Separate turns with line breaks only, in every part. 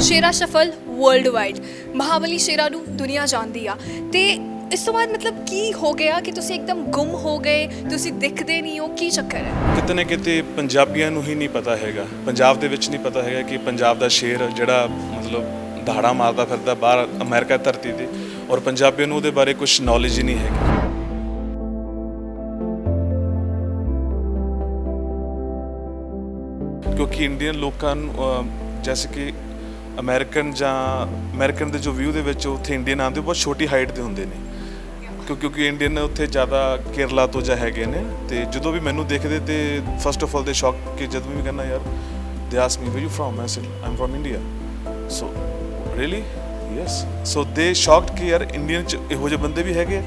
ਸ਼ੇਰਾ shuffle world wide ਮਹਾਬਲੀ ਸ਼ੇਰਾ ਨੂੰ ਦੁਨੀਆ ਜਾਣਦੀ ਆ ਤੇ ਇਸ ਤੋਂ ਬਾਅਦ ਮਤਲਬ ਕੀ ਹੋ ਗਿਆ ਕਿ ਤੁਸੀਂ ਇੱਕਦਮ ਗੁੰਮ ਹੋ ਗਏ, ਤੁਸੀਂ ਦਿਖਦੇ ਨਹੀਂ ਹੋ, ਕੀ ਚੱਕਰ ਹੈ?
ਕਿਤੇ ਨਾ ਕਿਤੇ ਪੰਜਾਬੀਆਂ ਨੂੰ ਹੀ ਨਹੀਂ ਪਤਾ ਹੈਗਾ, ਪੰਜਾਬ ਦੇ ਵਿੱਚ ਨਹੀਂ ਪਤਾ ਹੈਗਾ ਕਿ ਪੰਜਾਬ ਦਾ ਸ਼ੇਰ ਜਿਹੜਾ ਮਤਲਬ ਦਹਾੜਾ ਮਾਰਦਾ ਫਿਰਦਾ ਬਾਹਰ ਅਮਰੀਕਾ ਧਰਤੀ ਤੇ, ਔਰ ਪੰਜਾਬੀਆਂ ਨੂੰ ਉਹਦੇ ਬਾਰੇ ਕੁਝ ਨੌਲੇਜ ਹੀ ਨਹੀਂ ਹੈਗੀ। ਕਿਉਂਕਿ ਇੰਡੀਅਨ ਲੋਕਾਂ ਨੂੰ ਜੈਸੇ ਕਿ ਅਮਰੀਕਨ ਦੇ ਜੋ ਵਿਊ ਦੇ ਵਿੱਚ ਉੱਥੇ ਇੰਡੀਅਨ ਆਉਂਦੇ ਬਹੁਤ ਛੋਟੀ ਹਾਈਟ ਦੇ ਹੁੰਦੇ ਨੇ, ਕਿਉਂਕਿ ਇੰਡੀਅਨ ਉੱਥੇ ਜ਼ਿਆਦਾ ਕੇਰਲਾ ਤੋਂ ਜਾਂ ਹੈਗੇ ਨੇ। ਤੇ ਜਦੋਂ ਵੀ ਮੈਨੂੰ ਦੇਖਦੇ ਤੇ ਫਸਟ ਆਫ ਆਲ ਦੇ ਸ਼ੌਕ ਕਿ ਜਦੋਂ ਵੀ ਕਹਿੰਦਾ ਯਾਰ they ask me where you from, I said I am from India. So really yes, so they shocked ਕਿ ਯਾਰ ਇੰਡੀਅਨ ਚ ਇਹੋ ਜਿਹੇ ਬੰਦੇ ਵੀ ਹੈਗੇ।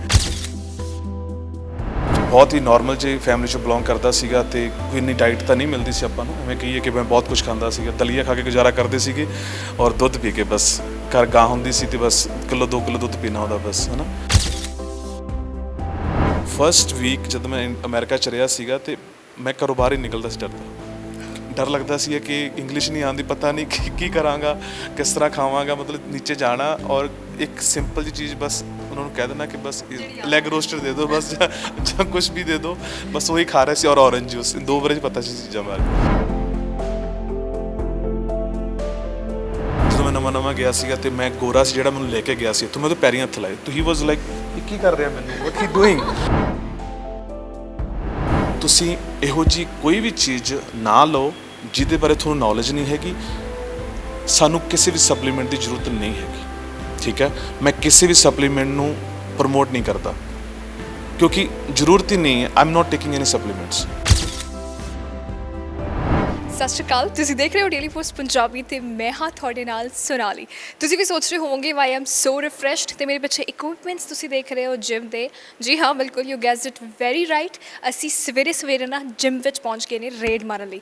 ਬਹੁਤ ਹੀ ਨਾਰਮਲ ਜਿਹੀ ਫੈਮਿਲੀ 'ਚੋਂ ਬਿਲੋਂਗ ਕਰਦਾ ਸੀਗਾ ਤੇ ਕੋਈ ਇੰਨੀ ਡਾਈਟ ਤਾਂ ਨਹੀਂ ਮਿਲਦੀ ਸੀ ਆਪਾਂ ਨੂੰ, ਐਵੇਂ ਕਹੀਏ ਕਿ ਮੈਂ ਬਹੁਤ ਕੁਝ ਖਾਂਦਾ ਸੀਗਾ, ਦਲੀਆ ਖਾ ਕੇ ਗੁਜ਼ਾਰਾ ਕਰਦੇ ਸੀਗੇ ਔਰ ਦੁੱਧ ਪੀ ਕੇ, ਬਸ ਘਰ ਗਾਂ ਹੁੰਦੀ ਸੀ ਤੇ ਬਸ ਕਿਲੋ 2 ਕਿਲੋ ਦੁੱਧ ਪੀਣਾ ਹੁੰਦਾ ਬਸ, ਹੈ ਨਾ। ਫਸਟ ਵੀਕ ਜਦ ਮੈਂ ਅਮਰੀਕਾ 'ਚ ਰਿਹਾ ਸੀਗਾ ਤੇ ਮੈਂ ਘਰੋਂ ਬਾਹਰ ਹੀ ਨਿਕਲਦਾ ਸੀ ਡਰ ਲੱਗਦਾ ਸੀ ਕਿ ਇੰਗਲਿਸ਼ ਨਹੀਂ ਆਉਂਦੀ, ਪਤਾ ਨਹੀਂ ਕੀ ਕਰਾਂਗਾ, ਕਿਸ ਤਰ੍ਹਾਂ ਖਾਵਾਂਗਾ, ਮਤਲਬ ਨੀਚੇ ਜਾਣਾ ਔਰ ਇੱਕ ਸਿੰਪਲ ਜਿਹੀ ਚੀਜ਼ ਬਸ ਉਹਨਾਂ ਨੂੰ ਕਹਿ ਦੇਣਾ ਕਿ ਬਸ ਲੈਗ ਰੋਸਟਰ ਦੇ ਦਿਓ ਬਸ, ਜਾਂ ਕੁਝ ਵੀ ਦੇ ਦਿਓ, ਬਸ ਉਹੀ ਖਾ ਰਹੇ ਸੀ ਔਰ ਔਰੰਜ ਜੂਸ, 2 ਵਾਰੀ ਪਤਾ ਸੀ ਚੀਜ਼ਾਂ ਬਾਰੇ। ਜਦੋਂ ਮੈਂ ਨਵਾਂ ਗਿਆ ਸੀਗਾ ਤੇ ਮੈਂ ਗੋਰਾ ਸੀ ਜਿਹੜਾ ਮੈਨੂੰ ਲੈ ਕੇ ਗਿਆ ਸੀ ਇੱਥੋਂ, ਮੈਂ ਉਹਦੇ ਪੈਰੀਂ ਹੱਥ ਲਾਏ ਤੇ ਹੀ ਵਾਸ ਲਾਈਕ ਕੀ ਕਰ ਰਿਹਾ ਮੈਨੂੰ, ਵਾਟ ਹੀ ਡੂਇੰਗ। ਤੁਸੀਂ ਇਹੋ ਜਿਹੀ ਕੋਈ ਵੀ ਚੀਜ਼ ਨਾ ਲਓ ਜਿਹਦੇ ਬਾਰੇ ਤੁਹਾਨੂੰ ਨੌਲੇਜ ਨਹੀਂ ਹੈਗੀ। ਸਾਨੂੰ ਕਿਸੇ ਵੀ ਸਪਲੀਮੈਂਟ ਦੀ ਜ਼ਰੂਰਤ ਨਹੀਂ ਹੈਗੀ, ਠੀਕ ਹੈ। ਮੈਂ ਕਿਸੇ ਵੀ ਸਪਲੀਮੈਂਟ ਨੂੰ ਪ੍ਰਮੋਟ ਨਹੀਂ ਕਰਦਾ ਕਿਉਂਕਿ ਜ਼ਰੂਰਤ ਹੀ ਨਹੀਂ ਹੈ। I am not taking any supplements.
ਸਤਿ ਸ਼੍ਰੀ ਅਕਾਲ, ਤੁਸੀਂ ਦੇਖ ਰਹੇ ਹੋ ਡੇਲੀ ਪੋਸਟ ਪੰਜਾਬੀ ਤੇ ਮੈਂ ਹਾਂ ਤੁਹਾਡੇ ਨਾਲ ਸੋਨਾਲੀ। ਤੁਸੀਂ ਵੀ ਸੋਚ ਰਹੇ ਹੋਵੋਗੇ ਵਾਈ ਐਮ ਸੋ ਰਿਫਰੈਸ਼ਡ ਤੇ ਮੇਰੇ ਪਿੱਛੇ ਇਕਵਿਪਮੈਂਟਸ ਤੁਸੀਂ ਦੇਖ ਰਹੇ ਹੋ ਜਿਮ ਦੇ। ਜੀ ਹਾਂ, ਬਿਲਕੁਲ ਯੂ ਗੈਸਡ ਇਟ ਵੈਰੀ ਰਾਈਟ। ਅਸੀਂ ਸਵੇਰੇ ਨਾ ਜਿਮ ਵਿੱਚ ਪਹੁੰਚ ਗਏ ਨੇ ਰੇਡ ਮਾਰਨ ਲਈ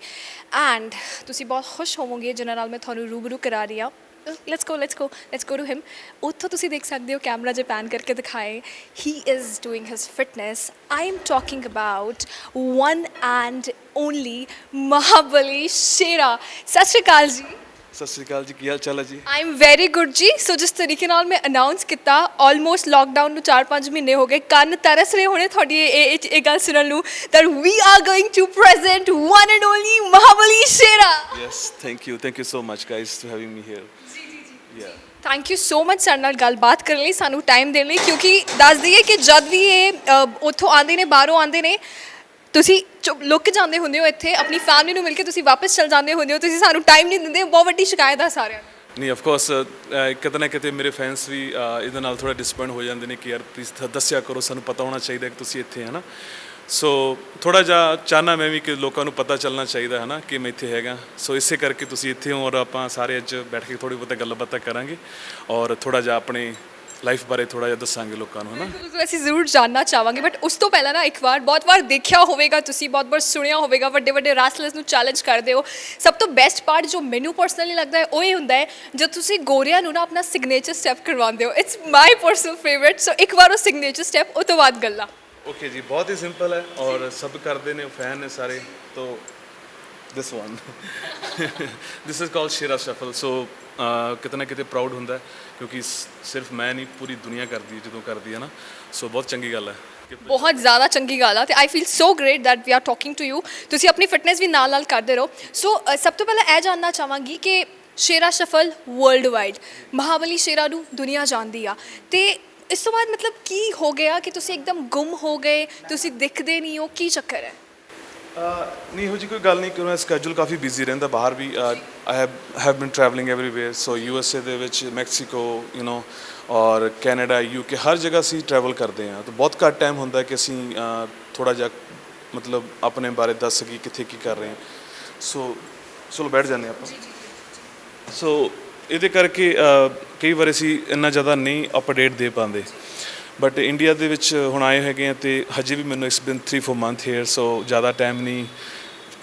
ਐਂਡ ਤੁਸੀਂ ਬਹੁਤ ਖੁਸ਼ ਹੋਵੋਗੇ ਜਿਨ੍ਹਾਂ ਨਾਲ ਮੈਂ ਤੁਹਾਨੂੰ ਰੂਬਰੂ ਕਰਾ ਰਹੀ ਹਾਂ। let's go to him। ਉੱਥੋਂ ਤੁਸੀਂ ਦੇਖ ਸਕਦੇ ਹੋ, ਕੈਮਰਾ ਜੇ ਪੈਨ ਕਰਕੇ ਦਿਖਾਏ, he is doing his fitness। I am talking about one and only ਮਹਾਬਲੀ ਸ਼ੇਰਾ। ਸਤਿ ਸ਼੍ਰੀ ਅਕਾਲ ਜੀ।
ਸਤਿ ਸ਼੍ਰੀ ਅਕਾਲ ਜੀ, ਕੀ ਹਾਲ ਚਾਲ ਹੈ ਜੀ?
ਆਈ ਐਮ ਵੈਰੀ ਗੁੱਡ ਜੀ। ਸੋ ਜਿਸ ਤਰੀਕੇ ਨਾਲ ਮੈਂ ਅਨਾਊਂਸ ਕੀਤਾ, ਆਲਮੋਸਟ ਲੋਕਡਾਊਨ ਨੂੰ 4-5 ਮਹੀਨੇ ਹੋ ਗਏ, ਕੰਨ ਤਰਸ ਰਹੇ ਹੋਣੇ ਤੁਹਾਡੀ ਇਹ ਗੱਲ ਸੁਣਨ ਨੂੰ that we are going to present one and only Mahabali Shera.
Yes, thank you so much guys to having me here।
Thank you so much ਸਾਡੇ ਨਾਲ ਗੱਲਬਾਤ ਕਰਨ ਲਈ, ਸਾਨੂੰ ਟਾਈਮ ਦੇਣ ਲਈ। ਕਿਉਂਕਿ ਦੱਸ ਦਈਏ ਕਿ ਜਦ ਵੀ ਇਹ ਉੱਥੋਂ ਆਉਂਦੇ ਨੇ, ਬਾਹਰੋਂ ਆਉਂਦੇ ਨੇ, ਤੁਸੀਂ ਲੁੱਕ ਜਾਂਦੇ ਹੁੰਦੇ ਹੋ ਇੱਥੇ, ਆਪਣੀ ਫੈਮਿਲੀ ਨੂੰ ਮਿਲ ਕੇ ਤੁਸੀਂ ਵਾਪਸ ਚਲ ਜਾਂਦੇ ਹੁੰਦੇ ਹੋ, ਤੁਸੀਂ ਸਾਨੂੰ ਟਾਈਮ ਨਹੀਂ ਦਿੰਦੇ। ਬਹੁਤ ਵੱਡੀ ਸ਼ਿਕਾਇਤ ਆ ਸਾਰਿਆਂ ਨੂੰ।
ਨਹੀਂ, ਆਫ ਕੋਰਸ ਕਿਤੇ ਨਾ ਕਿਤੇ ਮੇਰੇ ਫੈਨਸ ਵੀ ਇਹਦੇ ਨਾਲ ਥੋੜਾ ਡਿਸਪਾਇੰਟ ਹੋ ਜਾਂਦੇ ਨੇ ਕਿ ਯਾਰ ਪਲੀਜ਼ ਦੱਸਿਆ ਕਰੋ, ਸਾਨੂੰ ਪਤਾ ਹੋਣਾ ਚਾਹੀਦਾ ਕਿ ਤੁਸੀਂ ਇੱਥੇ ਹੈ ਨਾ। ਸੋ ਥੋੜਾ ਜਿਹਾ ਚਾਹਨਾ ਮੈਂ ਵੀ ਕਿ ਲੋਕਾਂ ਨੂੰ ਪਤਾ ਚੱਲਣਾ ਚਾਹੀਦਾ ਹੈ ਨਾ ਕਿ ਮੈਂ ਇੱਥੇ ਹੈਗਾ। ਸੋ ਇਸੇ ਕਰਕੇ ਤੁਸੀਂ ਇੱਥੇ ਹੋ ਔਰ ਆਪਾਂ ਸਾਰੇ ਅੱਜ ਬੈਠ ਕੇ ਥੋੜੀ ਬਹੁਤੀ ਗੱਲਬਾਤ ਕਰਾਂਗੇ ਔਰ ਥੋੜਾ ਜਿਹਾ ਆਪਣੀ ਲਾਈਫ ਬਾਰੇ ਥੋੜਾ ਜਿਹਾ ਦੱਸਾਂਗੇ ਲੋਕਾਂ ਨੂੰ, ਹੈ ਨਾ।
ਬਿਲਕੁਲ, ਅਸੀਂ ਜ਼ਰੂਰ ਜਾਣਨਾ ਚਾਹਾਂਗੇ, ਬਟ ਉਸ ਤੋਂ ਪਹਿਲਾਂ ਨਾ ਇੱਕ ਵਾਰ ਬਹੁਤ ਵਾਰ ਦੇਖਿਆ ਹੋਵੇਗਾ ਤੁਸੀਂ, ਬਹੁਤ ਵਾਰ ਸੁਣਿਆ ਹੋਵੇਗਾ, ਵੱਡੇ ਰੈਸਲਰਸ ਨੂੰ ਚੈਲੰਜ ਕਰਦੇ ਹੋ। ਸਭ ਤੋਂ ਬੈਸਟ ਪਾਰਟ ਜੋ ਮੈਨੂੰ ਪਰਸਨਲੀ ਲੱਗਦਾ ਹੈ ਉਹ ਇਹ ਹੁੰਦਾ ਹੈ ਜਦ ਤੁਸੀਂ ਗੋਰਿਆਂ ਨੂੰ ਨਾ ਆਪਣਾ ਸਿਗਨੇਚਰ ਸਟੈਪ ਕਰਵਾਉਂਦੇ ਹੋ। It's my personal favourite. So ਇੱਕ ਵਾਰ ਉਹ ਸਿਗਨੇਚਰ ਸਟੈਪ, ਉਹ ਤੋਂ ਬਾਅਦ ਗੱਲਾਂ।
ओके जी, बहुत ही सिंपल है और सब करते हैं, फैन है सारे। तो this one this is called Shera shuffle. So कितना ना कितने प्राउड होंगे क्योंकि सिर्फ मैं नहीं, पूरी दुनिया करती है जो करती है ना। सो बहुत चंगी गल है,
ਬਹੁਤ ਜ਼ਿਆਦਾ ਚੰਗੀ ਗੱਲ ਆ ਤੇ I feel so great that we are talking to you. ਤੁਸੀਂ ਆਪਣੀ ਫਿਟਨੈਸ ਵੀ ਨਾਲ ਕਰਦੇ ਰਹੋ। ਸੋ ਸਭ ਤੋਂ ਪਹਿਲਾਂ ਇਹ ਜਾਣਨਾ ਚਾਹਾਂਗੀ ਕਿ ਸ਼ੇਰਾ ਸ਼ਫਲ ਵਰਲਡ ਵਾਈਡ ਮਹਾਬਲੀ ਸ਼ੇਰਾ ਨੂੰ ਦੁਨੀਆ ਜਾਣਦੀ ਆ ਤੇ ਇਸ ਤੋਂ ਬਾਅਦ ਮਤਲਬ ਕੀ ਹੋ ਗਿਆ ਕਿ ਤੁਸੀਂ ਇੱਕਦਮ ਗੁੰਮ ਹੋ ਗਏ, ਤੁਸੀਂ ਦਿਖਦੇ ਨਹੀਂ ਹੋ, ਕੀ ਚੱਕਰ ਹੈ?
ਨਹੀਂ, ਇਹੋ ਜਿਹੀ ਕੋਈ ਗੱਲ ਨਹੀਂ ਕਿ ਮੇਰਾ ਸਕੈਜੂਲ ਕਾਫੀ ਬਿਜ਼ੀ ਰਹਿੰਦਾ ਬਾਹਰ ਵੀ। I have been travelling everywhere. So USA ਦੇ ਵਿੱਚ, ਮੈਕਸੀਕੋ, ਯੂ ਨੋ, ਔਰ ਕੈਨੇਡਾ, UK, ਹਰ ਜਗ੍ਹਾ ਅਸੀਂ ਟਰੈਵਲ ਕਰਦੇ ਹਾਂ। ਤਾਂ ਬਹੁਤ ਘੱਟ ਟਾਈਮ ਹੁੰਦਾ ਕਿ ਅਸੀਂ ਥੋੜ੍ਹਾ ਜਿਹਾ ਮਤਲਬ ਆਪਣੇ ਬਾਰੇ ਦੱਸ ਸਕੀਏ ਕਿੱਥੇ ਕੀ ਕਰ ਰਹੇ ਹਾਂ। ਸੋ ਚਲੋ ਬੈਠ ਜਾਂਦੇ ਆਪਾਂ। ਸੋ ਇਹਦੇ ਕਰਕੇ ਕਈ ਵਾਰ ਅਸੀਂ ਇੰਨਾ ਜ਼ਿਆਦਾ ਨਹੀਂ ਅਪਡੇਟ ਦੇ ਪਾਉਂਦੇ, ਬਟ ਇੰਡੀਆ ਦੇ ਵਿੱਚ ਹੁਣ ਆਏ ਹੈਗੇ ਆ ਅਤੇ ਹਜੇ ਵੀ ਮੈਨੂੰ ਇਟਸ ਬਿਨ 3-4 ਮੰਥ ਹੇਅਰ। ਸੋ ਜ਼ਿਆਦਾ ਟਾਈਮ ਨਹੀਂ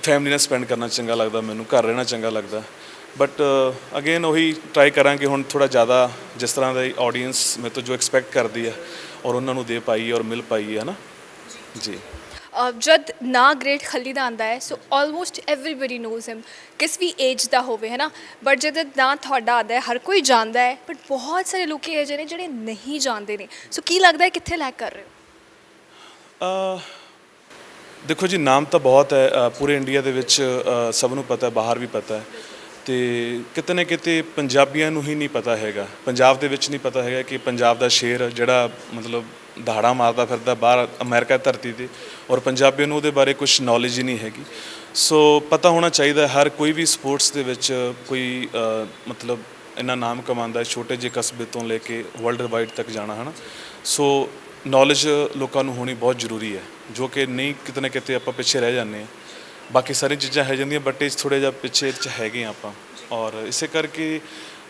ਫੈਮਿਲੀ ਨਾਲ ਸਪੈਂਡ ਕਰਨਾ ਚੰਗਾ ਲੱਗਦਾ, ਮੈਨੂੰ ਘਰ ਰਹਿਣਾ ਚੰਗਾ ਲੱਗਦਾ। ਬਟ ਅਗੇਨ ਉਹੀ ਟਰਾਈ ਕਰਾਂਗੇ ਹੁਣ ਥੋੜ੍ਹਾ ਜ਼ਿਆਦਾ, ਜਿਸ ਤਰ੍ਹਾਂ ਦਾ ਆਡੀਅנס ਮੇਰੇ ਤੋਂ ਜੋ ਐਕਸਪੈਕਟ ਕਰਦੀ ਹੈ ਔਰ ਉਹਨਾਂ ਨੂੰ ਦੇ ਪਾਈਏ ਔਰ ਮਿਲ ਪਾਈਏ, ਹੈ ਨਾ ਜੀ।
ਜਦ ਨਾ ਗ੍ਰੇਟ ਖੱਲੀ ਦਾ ਆਉਂਦਾ ਹੈ ਸੋ ਆਲਮੋਸਟ ਐਵਰੀਬਡੀ ਨੋਜ਼ ਹਿਮ, ਕਿਸ ਵੀ ਏਜ ਦਾ ਹੋਵੇ ਹੈ ਨਾ, ਬਟ ਜਦ ਨਾਂ ਤੁਹਾਡਾ ਆਉਂਦਾ ਹੈ ਹਰ ਕੋਈ ਜਾਣਦਾ ਹੈ, ਬਟ ਬਹੁਤ ਸਾਰੇ ਲੋਕ ਇਹੋ ਜਿਹੇ ਨੇ ਜਿਹੜੇ ਨਹੀਂ ਜਾਣਦੇ ਨੇ। ਸੋ ਕੀ ਲੱਗਦਾ ਹੈ ਕਿੱਥੇ ਲੈਕ ਕਰ ਰਹੇ ਹੋ?
ਦੇਖੋ ਜੀ, ਨਾਮ ਤਾਂ ਬਹੁਤ ਹੈ ਪੂਰੇ ਇੰਡੀਆ ਦੇ ਵਿੱਚ, ਸਭ ਨੂੰ ਪਤਾ, ਬਾਹਰ ਵੀ ਪਤਾ ਹੈ, ਤੇ ਕਿਤੇ ਨਾ ਕਿਤੇ ਪੰਜਾਬੀਆਂ ਨੂੰ ਹੀ ਨਹੀਂ ਪਤਾ ਹੈਗਾ, ਪੰਜਾਬ ਦੇ ਵਿੱਚ ਨਹੀਂ ਪਤਾ ਹੈਗਾ ਕਿ ਪੰਜਾਬ ਦਾ ਸ਼ੇਰ ਜਿਹੜਾ ਮਤਲਬ ਦਹਾੜਾ ਮਾਰਦਾ ਫਿਰਦਾ ਬਾਹਰ ਅਮਰੀਕਾ ਦੀ ਧਰਤੀ 'ਤੇ, ਔਰ ਪੰਜਾਬੀਆਂ ਨੂੰ ਉਹਦੇ ਬਾਰੇ ਕੁਝ ਨੌਲੇਜ ਹੀ ਨਹੀਂ ਹੈਗੀ। ਸੋ ਪਤਾ ਹੋਣਾ ਚਾਹੀਦਾ, ਹਰ ਕੋਈ ਵੀ ਸਪੋਰਟਸ ਦੇ ਵਿੱਚ ਕੋਈ ਮਤਲਬ ਇੰਨਾ ਨਾਮ ਕਮਾਉਂਦਾ, ਛੋਟੇ ਜਿਹੇ ਕਸਬੇ ਤੋਂ ਲੈ ਕੇ ਵਰਲਡ ਵਾਈਡ ਤੱਕ ਜਾਣਾ ਹੈ ਨਾ। ਸੋ ਨੌਲੇਜ ਲੋਕਾਂ ਨੂੰ ਹੋਣੀ ਬਹੁਤ ਜ਼ਰੂਰੀ ਹੈ, ਜੋ ਕਿ ਨਹੀਂ, ਕਿਤੇ ਨਾ ਕਿਤੇ ਆਪਾਂ ਪਿੱਛੇ ਰਹਿ ਜਾਂਦੇ ਹਾਂ। ਬਾਕੀ ਸਾਰੀਆਂ ਚੀਜ਼ਾਂ ਹੈ ਜਾਂਦੀਆਂ, ਬਟ ਇਹ ਥੋੜ੍ਹਾ ਜਿਹਾ ਪਿੱਛੇ 'ਚ ਹੈਗੇ ਹਾਂ ਆਪਾਂ, ਔਰ ਇਸੇ ਕਰਕੇ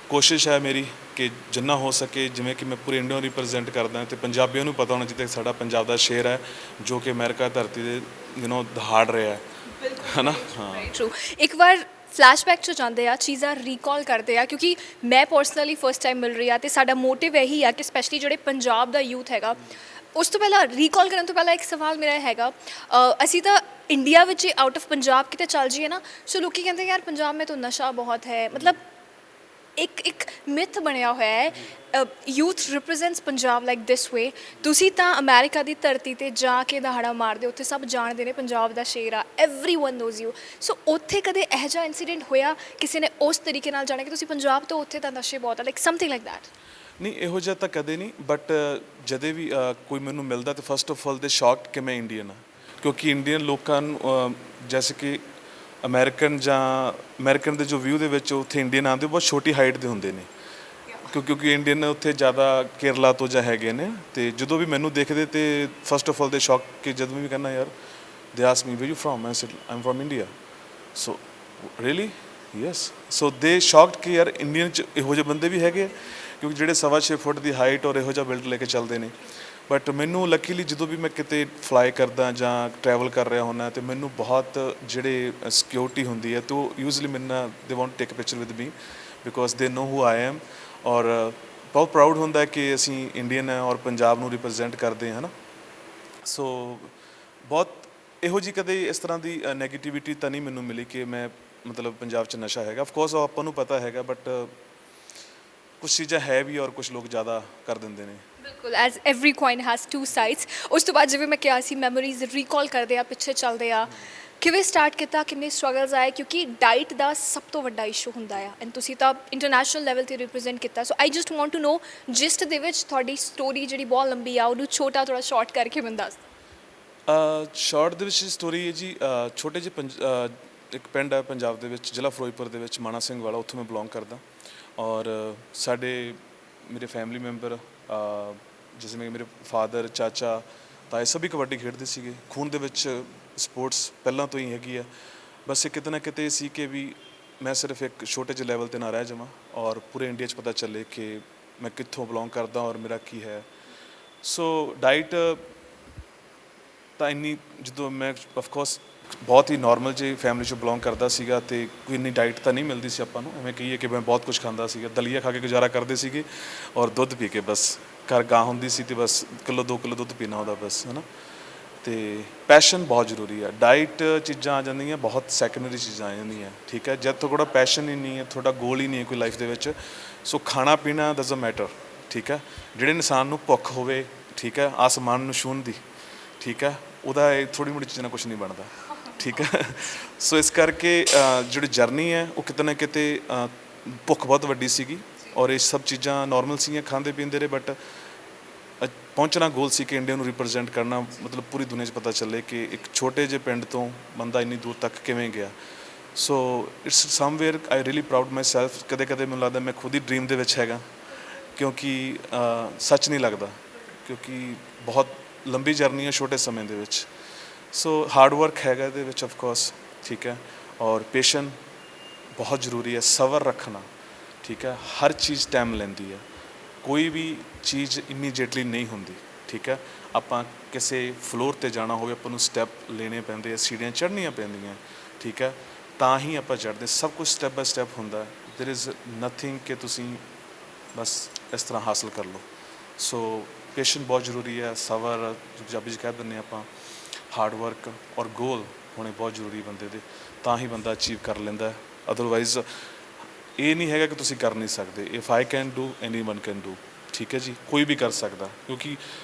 ਕੋਸ਼ਿਸ਼ ਹੈ ਮੇਰੀ ਕਿ ਜਿੰਨਾ ਹੋ ਸਕੇ, ਜਿਵੇਂ ਕਿ ਮੈਂ ਪੂਰੇ ਇੰਡੀਆ ਨੂੰ ਰਿਪਰੈਜ਼ੈਂਟ ਕਰਦਾ, ਅਤੇ ਪੰਜਾਬੀਆਂ ਨੂੰ ਪਤਾ ਹੋਣਾ ਚਾਹੀਦਾ ਸਾਡਾ ਪੰਜਾਬ ਦਾ ਸ਼ੇਰ ਹੈ ਜੋ ਕਿ ਅਮਰੀਕਾ ਧਰਤੀ ਦੇ ਦਹਾੜ ਰਿਹਾ ਹੈ ਨਾ। ਹਾਂ,
ਟਰੂ। ਇੱਕ ਵਾਰ ਫਲੈਸ਼ਬੈਕ 'ਚ ਜਾਂਦੇ ਆ, ਚੀਜ਼ਾਂ ਰੀਕਾਲ ਕਰਦੇ ਆ, ਕਿਉਂਕਿ ਮੈਂ ਪਰਸਨਲੀ ਫਸਟ ਟਾਈਮ ਮਿਲ ਰਹੀ ਆ, ਅਤੇ ਸਾਡਾ ਮੋਟਿਵ ਇਹੀ ਆ ਕਿ ਸਪੈਸ਼ਲੀ ਜਿਹੜੇ ਪੰਜਾਬ ਦਾ ਯੂਥ ਹੈਗਾ, ਉਸ ਤੋਂ ਪਹਿਲਾਂ ਰੀਕਾਲ ਕਰਨ ਤੋਂ ਪਹਿਲਾਂ ਇੱਕ ਸਵਾਲ ਮੇਰਾ ਹੈਗਾ, ਅਸੀਂ ਤਾਂ ਇੰਡੀਆ ਵਿੱਚ ਆਊਟ ਆਫ ਪੰਜਾਬ ਕਿਤੇ ਚੱਲ ਜਾਈਏ ਨਾ, ਸੋ ਲੋਕੀ ਕਹਿੰਦੇ ਯਾਰ ਪੰਜਾਬ ਮੇਂ ਤਾਂ ਨਸ਼ਾ ਬਹੁਤ ਹੈ, ਮਤਲਬ ਇੱਕ ਮਿਥ ਬਣਿਆ ਹੋਇਆ ਹੈ, ਯੂਥ ਰਿਪਰੈਜ਼ੈਂਟਸ ਪੰਜਾਬ ਲਾਈਕ ਦਿਸ ਵੇ। ਤੁਸੀਂ ਤਾਂ ਅਮਰੀਕਾ ਦੀ ਧਰਤੀ 'ਤੇ ਜਾ ਕੇ ਦਹਾੜਾ ਮਾਰਦੇ, ਉੱਥੇ ਸਭ ਜਾਣਦੇ ਨੇ ਪੰਜਾਬ ਦਾ ਸ਼ੇਰ ਆ, ਐਵਰੀਵਨ ਨੋਜ਼ ਯੂ। ਸੋ ਉੱਥੇ ਕਦੇ ਇਹੋ ਜਿਹਾ ਇਨਸੀਡੈਂਟ ਹੋਇਆ ਕਿਸੇ ਨੇ ਉਸ ਤਰੀਕੇ ਨਾਲ ਜਾਣਿਆ ਕਿ ਤੁਸੀਂ ਪੰਜਾਬ ਤੋਂ ਉੱਥੇ ਤਾਂ ਨਸ਼ੇ ਬਹੁਤ ਆ, ਲਾਈਕ ਸਮਥਿੰਗ ਲਾਈਕ ਦੈਟ?
ਨਹੀਂ, ਇਹੋ ਜਿਹਾ ਤਾਂ ਕਦੇ ਨਹੀਂ, ਬਟ ਜਦੇ ਵੀ ਕੋਈ ਮੈਨੂੰ ਮਿਲਦਾ ਤਾਂ ਫਸਟ ਆਫ ਆਲ ਦੇ ਸ਼ੌਕਡ ਕਿ ਮੈਂ ਇੰਡੀਅਨ ਹਾਂ, ਕਿਉਂਕਿ ਇੰਡੀਅਨ ਲੋਕਾਂ ਨੂੰ ਜੈਸੇ ਕਿ ਅਮਰੀਕਨ ਦੇ ਜੋ ਵਿਊ ਦੇ ਵਿੱਚ ਉੱਥੇ ਇੰਡੀਅਨ ਆਉਂਦੇ ਬਹੁਤ ਛੋਟੀ ਹਾਈਟ ਦੇ ਹੁੰਦੇ ਨੇ, ਕਿਉਂਕਿ ਇੰਡੀਅਨ ਉੱਥੇ ਜ਼ਿਆਦਾ ਕੇਰਲਾ ਤੋਂ ਜਾਂ ਹੈਗੇ ਨੇ, ਅਤੇ ਜਦੋਂ ਵੀ ਮੈਨੂੰ ਦੇਖਦੇ ਤੇ ਫਸਟ ਆਫ ਆਲ ਦੇ ਸ਼ੌਕ ਕਿ ਜਦੋਂ ਵੀ ਕਹਿੰਦਾ ਯਾਰ they ask me where you from, I said I am from India. So really yes, so they shocked ਕਿ ਯਾਰ ਇੰਡੀਅਨ 'ਚ ਇਹੋ ਜਿਹੇ ਬੰਦੇ ਵੀ ਹੈਗੇ, ਕਿਉਂਕਿ ਜਿਹੜੇ 6.25 ਫੁੱਟ ਦੀ ਹਾਈਟ ਔਰ ਇਹੋ ਜਿਹਾ ਬਿਲਡ ਲੈ ਕੇ ਚੱਲਦੇ ਨੇ। ਬਟ ਮੈਨੂੰ ਲੱਕੀਲੀ ਜਦੋਂ ਵੀ ਮੈਂ ਕਿਤੇ ਫਲਾਈ ਕਰਦਾ ਜਾਂ ਟਰੈਵਲ ਕਰ ਰਿਹਾ ਹੁੰਦਾ, ਅਤੇ ਮੈਨੂੰ ਬਹੁਤ ਜਿਹੜੇ ਸਿਕਿਉਰਿਟੀ ਹੁੰਦੀ ਹੈ, ਅਤੇ ਉਹ ਯੂਜ਼ਲੀ ਮੇਰੇ ਨਾਲ they want take picture with me because they know who I am, ਔਰ ਬਹੁਤ ਪ੍ਰਾਊਡ ਹੁੰਦਾ ਕਿ ਅਸੀਂ ਇੰਡੀਅਨ ਹੈ ਔਰ ਪੰਜਾਬ ਨੂੰ ਰਿਪਰੈਜ਼ੈਂਟ ਕਰਦੇ ਹਾਂ, ਹੈ ਨਾ। ਸੋ ਬਹੁਤ ਇਹੋ ਜਿਹੀ ਕਦੇ ਇਸ ਤਰ੍ਹਾਂ ਦੀ ਨੈਗੇਟਿਵਿਟੀ ਤਾਂ ਨਹੀਂ ਮੈਨੂੰ ਮਿਲੀ ਕਿ ਮੈਂ ਮਤਲਬ ਪੰਜਾਬ 'ਚ ਨਸ਼ਾ ਹੈਗਾ। ਆਫਕੋਰਸ ਉਹ ਆਪਾਂ ਨੂੰ ਪਤਾ ਹੈਗਾ, ਬਟ ਕੁਛ ਚੀਜ਼ਾਂ ਹੈ ਵੀ ਔਰ ਕੁਛ ਲੋਕ ਜ਼ਿਆਦਾ ਕਰ ਦਿੰਦੇ ਨੇ।
ਬਿਲਕੁਲ, as every coin has two sides. ਉਸ ਤੋਂ ਬਾਅਦ ਜਿਵੇਂ ਮੈਂ ਕਿਹਾ ਸੀ, ਮੈਮੋਰੀਜ਼ ਰੀਕਾਲ ਕਰਦੇ ਆ, ਪਿੱਛੇ ਚੱਲਦੇ ਆ, ਕਿਵੇਂ ਸਟਾਰਟ ਕੀਤਾ, ਕਿੰਨੇ ਸਟਰਗਲਸ ਆਏ, ਕਿਉਂਕਿ ਡਾਈਟ ਦਾ ਸਭ ਤੋਂ ਵੱਡਾ ਇਸ਼ੂ ਹੁੰਦਾ ਆ, ਐਂਡ ਤੁਸੀਂ ਤਾਂ ਇੰਟਰਨੈਸ਼ਨਲ ਲੈਵਲ 'ਤੇ ਰਿਪਰੈਜ਼ੈਂਟ ਕੀਤਾ। So I just want to know, gist ਦੇ ਵਿੱਚ ਤੁਹਾਡੀ ਸਟੋਰੀ ਜਿਹੜੀ ਬਹੁਤ ਲੰਬੀ ਆ, ਉਹਨੂੰ ਛੋਟਾ ਥੋੜ੍ਹਾ ਸ਼ਾਰਟ ਕਰਕੇ ਮੈਨੂੰ ਦੱਸ।
ਸ਼ਾਰਟ ਦੇ ਵਿੱਚ ਸਟੋਰੀ ਹੈ ਜੀ, ਛੋਟੇ ਜਿਹੇ ਇੱਕ ਪਿੰਡ ਹੈ ਪੰਜਾਬ ਦੇ ਵਿੱਚ, ਜ਼ਿਲ੍ਹਾ ਫਿਰੋਜ਼ਪੁਰ ਦੇ ਵਿੱਚ, ਮਾਣਾ ਸਿੰਘ ਵਾਲਾ, ਉੱਥੋਂ ਮੈਂ ਬਿਲੋਂਗ ਕਰਦਾ, ਔਰ ਮੇਰੇ ਫੈਮਿਲੀ ਮੈਂਬਰ ਜਿਵੇਂ ਮੇਰੇ ਫਾਦਰ, ਚਾਚਾ, ਤਾਏ ਸਭੀ ਕਬੱਡੀ ਖੇਡਦੇ ਸੀਗੇ, ਖੂਨ ਦੇ ਵਿੱਚ ਸਪੋਰਟਸ ਪਹਿਲਾਂ ਤੋਂ ਹੀ ਹੈਗੀ ਆ। ਬਸ ਇਹ ਕਿਤੇ ਨਾ ਕਿਤੇ ਸੀ ਕਿ ਵੀ ਮੈਂ ਸਿਰਫ ਇੱਕ ਛੋਟੇ ਜਿਹੇ ਲੈਵਲ 'ਤੇ ਨਾ ਰਹਿ ਜਾਵਾਂ, ਔਰ ਪੂਰੇ ਇੰਡੀਆ 'ਚ ਪਤਾ ਚੱਲੇ ਕਿ ਮੈਂ ਕਿੱਥੋਂ ਬਿਲੋਂਗ ਕਰਦਾ ਔਰ ਮੇਰਾ ਕੀ ਹੈ। ਸੋ ਡਾਈਟ ਤਾਂ ਇੰਨੀ, ਜਦੋਂ ਮੈਂ ਆਫਕੋਰਸ ਬਹੁਤ ਹੀ ਨੋਰਮਲ ਜਿਹੀ ਫੈਮਿਲੀ 'ਚੋਂ ਬਿਲੋਂਗ ਕਰਦਾ ਸੀਗਾ, ਅਤੇ ਕੋਈ ਇੰਨੀ ਡਾਈਟ ਤਾਂ ਨਹੀਂ ਮਿਲਦੀ ਸੀ ਆਪਾਂ ਨੂੰ, ਐਵੇਂ ਕਹੀਏ ਕਿ ਮੈਂ ਬਹੁਤ ਕੁਝ ਖਾਂਦਾ ਸੀਗਾ, ਦਲੀਆ ਖਾ ਕੇ ਗੁਜ਼ਾਰਾ ਕਰਦੇ ਸੀਗੇ, ਔਰ ਦੁੱਧ ਪੀ ਕੇ, ਬਸ ਘਰ ਗਾਂ ਹੁੰਦੀ ਸੀ ਅਤੇ ਬਸ 1-2 ਕਿਲੋ ਦੁੱਧ ਪੀਣਾ ਉਹਦਾ ਬਸ, ਹੈ ਨਾ। ਅਤੇ ਪੈਸ਼ਨ ਬਹੁਤ ਜ਼ਰੂਰੀ ਹੈ, ਡਾਈਟ ਚੀਜ਼ਾਂ ਆ ਜਾਂਦੀਆਂ ਬਹੁਤ ਸੈਕੰਡਰੀ ਚੀਜ਼ਾਂ ਆ ਜਾਂਦੀਆਂ, ਠੀਕ ਹੈ। ਜਦ ਤੁਹਾਡਾ ਪੈਸ਼ਨ ਹੀ ਨਹੀਂ ਹੈ, ਤੁਹਾਡਾ ਗੋਲ ਹੀ ਨਹੀਂ ਹੈ ਕੋਈ ਲਾਈਫ ਦੇ ਵਿੱਚ, ਸੋ ਖਾਣਾ ਪੀਣਾ ਡਜ਼ਨਟ ਮੈਟਰ, ਠੀਕ ਹੈ। ਜਿਹੜੇ ਇਨਸਾਨ ਨੂੰ ਭੁੱਖ ਹੋਵੇ, ਠੀਕ ਹੈ, ਆਸਮਾਨ ਨੂੰ ਛੂਹਣ ਦੀ, ਠੀਕ ਹੈ, ਉਹਦਾ ਇਹ ਥੋੜ੍ਹੀ ਮੋਟੀ ਚੀਜ਼ਾਂ ਨਾਲ ਕੁਛ ਨਹੀਂ ਬਣਦਾ, ਠੀਕ ਹੈ। ਸੋ ਇਸ ਕਰਕੇ ਜਿਹੜੀ ਜਰਨੀ ਹੈ ਉਹ ਕਿਤੇ ਨਾ ਕਿਤੇ ਭੁੱਖ ਬਹੁਤ ਵੱਡੀ ਸੀਗੀ, ਔਰ ਇਹ ਸਭ ਚੀਜ਼ਾਂ ਨੋਰਮਲ ਸੀਗੀਆਂ, ਖਾਂਦੇ ਪੀਂਦੇ ਰਹੇ, ਬਟ ਪਹੁੰਚਣਾ ਗੋਲ ਸੀ ਕਿ ਇੰਡੀਆ ਨੂੰ ਰਿਪਰੈਜ਼ੈਂਟ ਕਰਨਾ, ਮਤਲਬ ਪੂਰੀ ਦੁਨੀਆ 'ਚ ਪਤਾ ਚੱਲੇ ਕਿ ਇੱਕ ਛੋਟੇ ਜਿਹੇ ਪਿੰਡ ਤੋਂ ਬੰਦਾ ਇੰਨੀ ਦੂਰ ਤੱਕ ਕਿਵੇਂ ਗਿਆ। So it's somewhere I really proud my self. ਕਦੇ ਕਦੇ ਮੈਨੂੰ ਲੱਗਦਾ ਮੈਂ ਖੁਦ ਹੀ ਡਰੀਮ ਦੇ ਵਿੱਚ ਹੈਗਾ, ਕਿਉਂਕਿ ਸੱਚ ਨਹੀਂ ਲੱਗਦਾ, ਕਿਉਂਕਿ ਬਹੁਤ ਲੰਬੀ ਜਰਨੀ ਹੈ ਛੋਟੇ ਸਮੇਂ ਦੇ ਵਿੱਚ। ਸੋ ਹਾਰਡ ਵਰਕ ਹੈਗਾ ਇਹਦੇ ਵਿੱਚ ਆਫਕੋਰਸ, ਠੀਕ ਹੈ, ਔਰ ਪੇਸ਼ਨ ਬਹੁਤ ਜ਼ਰੂਰੀ ਹੈ, ਸਬਰ ਰੱਖਣਾ, ਠੀਕ ਹੈ। ਹਰ ਚੀਜ਼ ਟਾਈਮ ਲੈਂਦੀ ਹੈ, ਕੋਈ ਵੀ ਚੀਜ਼ ਇਮੀਡੀਏਟਲੀ ਨਹੀਂ ਹੁੰਦੀ, ਠੀਕ ਹੈ। ਆਪਾਂ ਕਿਸੇ ਫਲੋਰ 'ਤੇ ਜਾਣਾ ਹੋਵੇ, ਆਪਾਂ ਨੂੰ ਸਟੈਪ ਲੈਣੇ ਪੈਂਦੇ ਆ, ਸੀੜੀਆਂ ਚੜ੍ਹਨੀਆਂ ਪੈਂਦੀਆਂ, ਠੀਕ ਹੈ, ਤਾਂ ਹੀ ਆਪਾਂ ਚੜ੍ਹਦੇ। ਸਭ ਕੁਝ ਸਟੈਪ ਬਾਏ ਸਟੈਪ ਹੁੰਦਾ, ਦੇਰ ਇਜ਼ ਨਥਿੰਗ ਕਿ ਤੁਸੀਂ ਬਸ ਇਸ ਤਰ੍ਹਾਂ ਹਾਸਲ ਕਰ ਲਓ। ਸੋ ਪੇਸ਼ਨ ਬਹੁਤ ਜ਼ਰੂਰੀ ਹੈ, ਸਬਰ ਪੰਜਾਬੀ 'ਚ ਕਹਿ ਦਿੰਦੇ ਆਪਾਂ, ਹਾਰਡ ਵਰਕ ਔਰ ਗੋਲ ਹੋਣੇ ਬਹੁਤ ਜ਼ਰੂਰੀ ਬੰਦੇ ਦੇ, ਤਾਂ ਹੀ ਬੰਦਾ ਅਚੀਵ ਕਰ ਲੈਂਦਾ। ਅਦਰਵਾਈਜ਼ ਇਹ ਨਹੀਂ ਹੈਗਾ ਕਿ ਤੁਸੀਂ ਕਰ ਨਹੀਂ ਸਕਦੇ। If I can do anyone can do. ਠੀਕ ਹੈ ਜੀ, ਕੋਈ ਵੀ ਕਰ ਸਕਦਾ। ਕਿਉਂਕਿ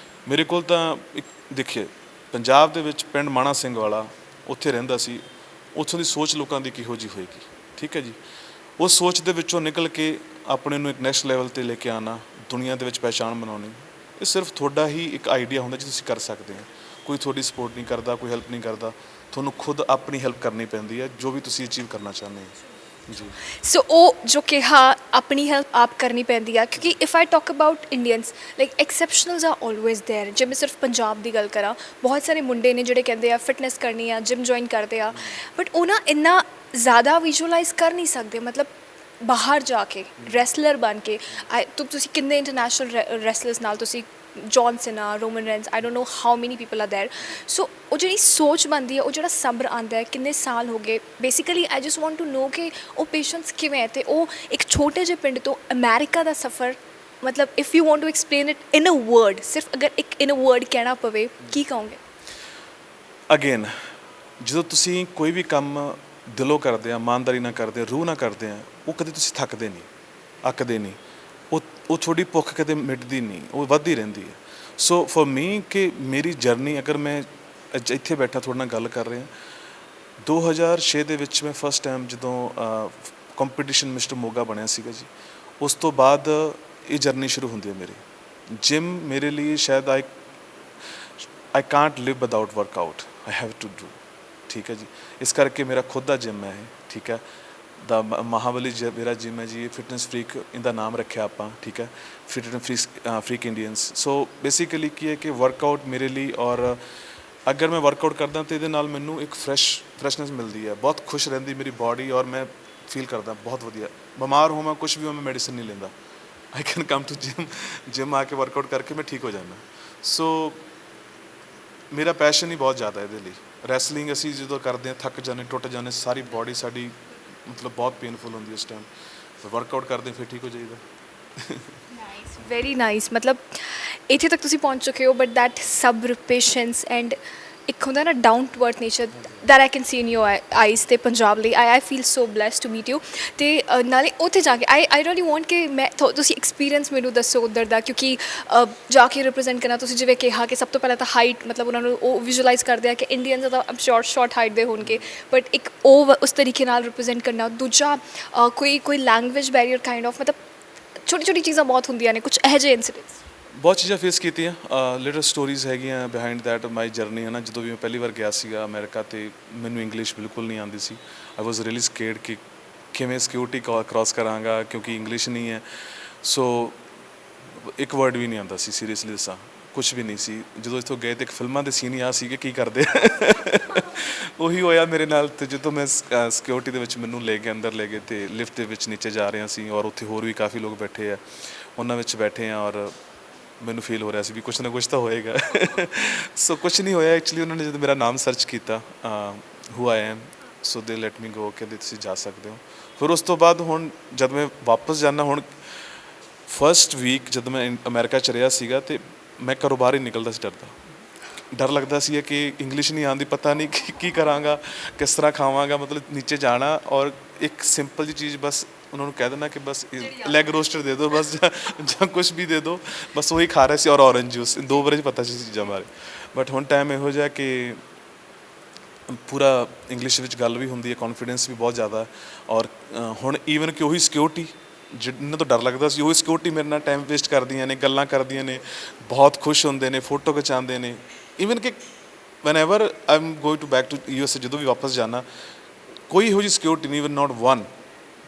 ਮੇਰੇ ਕੋਲ ਤਾਂ ਇੱਕ ਦੇਖੀਏ, ਪੰਜਾਬ ਦੇ ਵਿੱਚ ਪਿੰਡ ਮਾਣਾ ਸਿੰਘ ਵਾਲਾ ਉੱਥੇ ਰਹਿੰਦਾ ਸੀ, ਉੱਥੋਂ ਦੀ ਸੋਚ ਲੋਕਾਂ ਦੀ ਕਿਹੋ ਜਿਹੀ ਹੋਏਗੀ। ਠੀਕ ਹੈ ਜੀ, ਉਸ ਸੋਚ ਦੇ ਵਿੱਚੋਂ ਨਿਕਲ ਕੇ ਆਪਣੇ ਨੂੰ ਇੱਕ ਨੈਕਸਟ ਲੈਵਲ 'ਤੇ ਲੈ ਕੇ ਆਉਣਾ, ਦੁਨੀਆ ਦੇ ਵਿੱਚ ਪਹਿਚਾਣ ਬਣਾਉਣੀ, ਇਹ ਸਿਰਫ ਤੁਹਾਡਾ ਹੀ ਇੱਕ ਆਈਡੀਆ ਹੁੰਦਾ ਜੀ ਤੁਸੀਂ ਕਰ ਸਕਦੇ ਹੋ। ਕੋਈ ਤੁਹਾਡੀ ਸਪੋਰਟ ਨਹੀਂ ਕਰਦਾ, ਕੋਈ ਹੈਲਪ ਨਹੀਂ ਕਰਦਾ, ਤੁਹਾਨੂੰ ਖੁਦ ਆਪਣੀ ਹੈਲਪ ਕਰਨੀ ਪੈਂਦੀ ਹੈ ਜੋ ਵੀ ਤੁਸੀਂ ਅਚੀਵ ਕਰਨਾ ਚਾਹੁੰਦੇ ਹੋ ਜੀ।
ਸੋ ਉਹ ਜੋ ਕਿਹਾ ਆਪਣੀ ਹੈਲਪ ਆਪ ਕਰਨੀ ਪੈਂਦੀ ਆ, ਕਿਉਂਕਿ if I talk about Indians like exceptionals are always there. ਜੇ ਮੈਂ ਸਿਰਫ ਪੰਜਾਬ ਦੀ ਗੱਲ ਕਰਾਂ, ਬਹੁਤ ਸਾਰੇ ਮੁੰਡੇ ਨੇ ਜਿਹੜੇ ਕਹਿੰਦੇ ਆ ਫਿਟਨੈਸ ਕਰਨੀ ਆ, ਜਿਮ ਜੁਆਇਨ ਕਰਦੇ ਆ, ਬਟ ਉਹ ਨਾ ਇੰਨਾ ਜ਼ਿਆਦਾ ਵਿਜ਼ੂਅਲਾਈਜ਼ ਕਰ ਨਹੀਂ ਸਕਦੇ। ਮਤਲਬ ਬਾਹਰ ਜਾ ਕੇ ਰੈਸਲਰ ਬਣ ਕੇ ਤੁਸੀਂ ਕਿੰਨੇ ਇੰਟਰਨੈਸ਼ਨਲ ਰੈਸਲਰਸ ਨਾਲ ਤੁਸੀਂ John Cena, Roman Reigns, I don't know how many people are there. So ਉਹ ਜਿਹੜੀ ਸੋਚ ਬਣਦੀ ਹੈ, ਉਹ ਜਿਹੜਾ ਸਬਰ ਆਉਂਦਾ ਹੈ, ਕਿੰਨੇ ਸਾਲ ਹੋ ਗਏ। Basically I just want to know ਕਿ ਉਹ ਪੇਸ਼ੈਂਸ ਕਿਵੇਂ ਹੈ, ਅਤੇ ਉਹ ਇੱਕ ਛੋਟੇ ਜਿਹੇ ਪਿੰਡ ਤੋਂ ਅਮੈਰੀਕਾ ਦਾ ਸਫ਼ਰ, ਮਤਲਬ if you want to explain it in a word, ਸਿਰਫ ਅਗਰ ਇੱਕ ਇਨ ਅ ਵਰਡ ਕਹਿਣਾ ਪਵੇ, ਕੀ ਕਹੋਗੇ?
ਅਗੇਨ, ਜਦੋਂ ਤੁਸੀਂ ਕੋਈ ਵੀ ਕੰਮ ਦਿਲੋਂ ਕਰਦੇ ਆ, ਇਮਾਨਦਾਰੀ ਨਾਲ ਕਰਦੇ ਆ, ਰੂਹ ਨਾਲ ਕਰਦੇ ਆ, ਉਹ ਕਦੇ ਤੁਸੀਂ ਥੱਕਦੇ ਨਹੀਂ, ਅੱਕਦੇ ਨਹੀਂ। ਉਹ ਤੁਹਾਡੀ ਭੁੱਖ ਕਦੇ ਮਿਟਦੀ ਨਹੀਂ, ਉਹ ਵੱਧਦੀ ਰਹਿੰਦੀ ਹੈ। ਸੋ ਫॉर ਮੀ ਕਿ ਮੇਰੀ ਜਰਨੀ, ਅਗਰ ਮੈਂ ਇੱਥੇ ਬੈਠਾ ਤੁਹਾਡੇ ਨਾਲ ਗੱਲ ਕਰ ਰਿਹਾ, 2006 ਦੇ ਵਿੱਚ ਮੈਂ ਫਸਟ ਟਾਈਮ ਜਦੋਂ ਕੰਪੀਟੀਸ਼ਨ ਮਿਸਟਰ ਮੋਗਾ ਬਣਿਆ ਸੀਗਾ ਜੀ, ਉਸ ਤੋਂ ਬਾਅਦ ਇਹ ਜਰਨੀ ਸ਼ੁਰੂ ਹੁੰਦੀ ਹੈ ਮੇਰੀ। ਜਿਮ ਮੇਰੇ ਲਈ ਸ਼ਾਇਦ I can't live without workout, I have to do. ਠੀਕ ਹੈ ਜੀ, ਇਸ ਕਰਕੇ ਮੇਰਾ ਖੁਦ ਦਾ ਜਿਮ ਹੈ ਇਹ। ਠੀਕ ਹੈ, ਦਾ ਮਹਾਬਲੀ ਮੇਰਾ ਜਿਮ ਹੈ ਜੀ, ਇਹ ਫਿਟਨੈਸ ਫਰੀਕ ਇਹਦਾ ਨਾਮ ਰੱਖਿਆ ਆਪਾਂ। ਠੀਕ ਹੈ, fitness freak Indians. So basically ਕੀ ਹੈ ਕਿ ਵਰਕਆਊਟ ਮੇਰੇ ਲਈ, ਔਰ ਅਗਰ ਮੈਂ ਵਰਕਆਊਟ ਕਰਦਾ ਤਾਂ ਇਹਦੇ ਨਾਲ ਮੈਨੂੰ ਇੱਕ ਫਰੈਸ਼ਨੈਸ ਮਿਲਦੀ ਹੈ, ਬਹੁਤ ਖੁਸ਼ ਰਹਿੰਦੀ ਮੇਰੀ ਬਾਡੀ, ਔਰ ਮੈਂ ਫੀਲ ਕਰਦਾ ਬਹੁਤ ਵਧੀਆ। ਬਿਮਾਰ ਹੋਵਾਂ, ਕੁਛ ਵੀ ਹੋ, ਮੈਂ ਮੈਡੀਸਨ ਨਹੀਂ ਲੈਂਦਾ। I can come to gym ਆ ਕੇ ਵਰਕਆਊਟ ਕਰਕੇ ਮੈਂ ਠੀਕ ਹੋ ਜਾਂਦਾ। ਸੋ ਮੇਰਾ ਪੈਸ਼ਨ ਹੀ ਬਹੁਤ ਜ਼ਿਆਦਾ ਇਹਦੇ ਲਈ। ਰੈਸਲਿੰਗ ਅਸੀਂ ਜਦੋਂ ਕਰਦੇ ਹਾਂ, ਥੱਕ ਜਾਂਦੇ, ਟੁੱਟ ਜਾਂਦੇ, ਸਾਰੀ ਬਾਡੀ ਸਾਡੀ ਮਤਲਬ ਬਹੁਤ ਪੇਨਫੁਲ ਹੁੰਦੀ ਉਸ ਟਾਈਮ, ਫਿਰ ਵਰਕਆਊਟ ਕਰਦੇ ਫਿਰ ਠੀਕ ਹੋ ਜਾਈਦਾ।
Very nice. ਮਤਲਬ ਇੱਥੇ ਤੱਕ ਤੁਸੀਂ ਪਹੁੰਚ ਚੁੱਕੇ ਹੋ, ਬਟ ਦੈਟ ਸਬਰ, ਪੇਸ਼ੈਂਸ ਐਂਡ ਇੱਕ ਹੁੰਦਾ ਨਾ down to earth nature, that I can see in your eyes. ਅਤੇ ਪੰਜਾਬ ਲਈ I feel so blessed to meet you. ਅਤੇ ਨਾਲੇ ਉੱਥੇ ਜਾ ਕੇ ਆਈ ਰੀਅਲੀ ਵਾਂਟ ਕਿ ਤੁਸੀਂ ਐਕਸਪੀਰੀਅੰਸ ਮੈਨੂੰ ਦੱਸੋ ਉੱਧਰ ਦਾ, ਕਿਉਂਕਿ ਜਾ ਕੇ ਰਿਪਰੈਜ਼ੈਂਟ ਕਰਨਾ, ਤੁਸੀਂ ਜਿਵੇਂ ਕਿਹਾ ਕਿ ਸਭ ਤੋਂ ਪਹਿਲਾਂ ਤਾਂ ਹਾਈਟ, ਮਤਲਬ ਉਹਨਾਂ ਨੂੰ ਉਹ ਵਿਜ਼ੂਅਲਾਈਜ਼ ਕਰਦੇ ਆ ਕਿ ਇੰਡੀਅਨਸ ਤਾਂ ਸ਼ਾਰਟ ਹਾਈਟ ਦੇ ਹੋਣਗੇ, ਬਟ ਇੱਕ ਉਹ ਉਸ ਤਰੀਕੇ ਨਾਲ ਰਿਪਰੈਜ਼ੈਂਟ ਕਰਨਾ। ਦੂਜਾ ਕੋਈ ਲੈਂਗੁਏਜ ਬੈਰੀਅਰ ਕਾਈਂਡ ਆਫ, ਮਤਲਬ ਛੋਟੀ ਛੋਟੀ ਚੀਜ਼ਾਂ ਬਹੁਤ ਹੁੰਦੀਆਂ ਨੇ, ਕੁਛ ਇਹੋ ਜਿਹੇ ਇੰਸੀਡੈਂਟਸ।
ਬਹੁਤ ਚੀਜ਼ਾਂ ਫੇਸ ਕੀਤੀਆਂ, ਲਿਟਲ ਸਟੋਰੀਜ਼ ਹੈਗੀਆਂ ਬਿਹਾਈਂਡ ਦੈਟ ਮਾਈ ਜਰਨੀ, ਹੈ ਨਾ। ਜਦੋਂ ਵੀ ਮੈਂ ਪਹਿਲੀ ਵਾਰ ਗਿਆ ਸੀਗਾ ਅਮਰੀਕਾ, ਅਤੇ ਮੈਨੂੰ ਇੰਗਲਿਸ਼ ਬਿਲਕੁਲ ਨਹੀਂ ਆਉਂਦੀ ਸੀ। ਆਈ ਵਾਜ਼ ਰੀਅਲੀ ਸਕੇਅਰਡ ਕਿ ਕਿਵੇਂ ਸਿਕਿਉਰਿਟੀ ਕ੍ਰਾਸ ਕਰਾਂਗਾ, ਕਿਉਂਕਿ ਇੰਗਲਿਸ਼ ਨਹੀਂ ਹੈ। ਸੋ ਇੱਕ ਵਰਡ ਵੀ ਨਹੀਂ ਆਉਂਦਾ ਸੀ, ਸੀਰੀਅਸਲੀ ਦੱਸਾਂ, ਕੁਛ ਵੀ ਨਹੀਂ ਸੀ। ਜਦੋਂ ਇੱਥੋਂ ਗਏ ਤਾਂ ਇੱਕ ਫਿਲਮਾਂ ਦੇ ਸੀਨ ਹੀ ਆ ਸੀਗੇ, ਕੀ ਕਰਦੇ ਉਹੀ ਹੋਇਆ ਮੇਰੇ ਨਾਲ। ਅਤੇ ਜਦੋਂ ਮੈਂ ਸਿਕਿਉਰਿਟੀ ਦੇ ਵਿੱਚ ਮੈਨੂੰ ਲੈ ਕੇ ਅੰਦਰ ਲੈ ਗਏ, ਅਤੇ ਲਿਫਟ ਦੇ ਵਿੱਚ ਨੀਚੇ ਜਾ ਰਿਹਾ ਸੀ, ਔਰ ਉੱਥੇ ਹੋਰ ਵੀ ਕਾਫੀ ਲੋਕ ਬੈਠੇ ਆ, ਉਹਨਾਂ ਵਿੱਚ ਬੈਠੇ ਆ, ਔਰ ਮੈਨੂੰ ਫੀਲ ਹੋ ਰਿਹਾ ਸੀ ਵੀ ਕੁਛ ਨਾ ਕੁਛ ਤਾਂ ਹੋਏਗਾ। ਸੋ ਕੁਛ ਨਹੀਂ ਹੋਇਆ ਐਕਚੁਅਲੀ। ਉਹਨਾਂ ਨੇ ਜਦੋਂ ਮੇਰਾ ਨਾਮ ਸਰਚ ਕੀਤਾ, ਹੂ ਆਈ ਐਮ, ਸੋ ਦੇ ਲੈਟ ਮੀ ਗੋ, ਕਹਿੰਦੇ ਤੁਸੀਂ ਜਾ ਸਕਦੇ ਹੋ। ਫਿਰ ਉਸ ਤੋਂ ਬਾਅਦ ਹੁਣ ਜਦ ਮੈਂ ਵਾਪਸ ਜਾਂਦਾ, ਹੁਣ ਫਸਟ ਵੀਕ ਜਦੋਂ ਮੈਂ ਅਮਰੀਕਾ 'ਚ ਰਿਹਾ ਸੀਗਾ, ਅਤੇ ਮੈਂ ਘਰੋਂ ਬਾਹਰ ਹੀ ਨਿਕਲਦਾ ਸੀ ਡਰ ਲੱਗਦਾ ਸੀ ਕਿ ਇੰਗਲਿਸ਼ ਨਹੀਂ ਆਉਂਦੀ, ਪਤਾ ਨਹੀਂ ਕੀ ਕਰਾਂਗਾ, ਕਿਸ ਤਰ੍ਹਾਂ ਖਾਵਾਂਗਾ। ਮਤਲਬ ਨੀਚੇ ਜਾਣਾ, ਔਰ ਇੱਕ ਸਿੰਪਲ ਜਿਹੀ ਚੀਜ਼ ਬਸ ਉਹਨਾਂ ਨੂੰ ਕਹਿ ਦੇਣਾ ਕਿ ਬਸ ਲੈਗ ਰੋਸਟਰ ਦੇ ਦਿਓ, ਬਸ ਜਾਂ ਕੁਛ ਵੀ ਦੇ ਦਿਓ, ਬਸ ਉਹੀ ਖਾ ਰਹੇ ਸੀ, ਔਰ ਔਰੰਜ ਜੂਸ, 2 ਵਾਰੀ ਪਤਾ ਸੀ ਚੀਜ਼ਾਂ ਬਾਰੇ। ਬਟ ਹੁਣ ਟਾਈਮ ਇਹੋ ਜਿਹਾ ਕਿ ਪੂਰਾ ਇੰਗਲਿਸ਼ ਵਿੱਚ ਗੱਲ ਵੀ ਹੁੰਦੀ ਹੈ, ਕੌਨਫੀਡੈਂਸ ਵੀ ਬਹੁਤ ਜ਼ਿਆਦਾ। ਔਰ ਹੁਣ ਈਵਨ ਕਿ ਉਹੀ ਸਿਕਿਉਰਿਟੀ ਜਿਹਨਾਂ ਤੋਂ ਡਰ ਲੱਗਦਾ ਸੀ, ਉਹੀ ਸਿਕਿਉਰਿਟੀ ਮੇਰੇ ਨਾਲ ਟਾਈਮ ਵੇਸਟ ਕਰਦੀਆਂ ਨੇ, ਗੱਲਾਂ ਕਰਦੀਆਂ ਨੇ, ਬਹੁਤ ਖੁਸ਼ ਹੁੰਦੇ ਨੇ, ਫੋਟੋ ਖਿਚਾਉਂਦੇ ਨੇ। ਈਵਨ ਕਿ whenever I am going to back to USA, ਜਦੋਂ ਵੀ ਵਾਪਸ ਜਾਣਾ, ਕੋਈ ਇਹੋ ਜਿਹੀ ਸਿਕਿਉਰਿਟੀ ਨਹੀਂ, ਈਵਨ ਨਾਟ ਵਨ,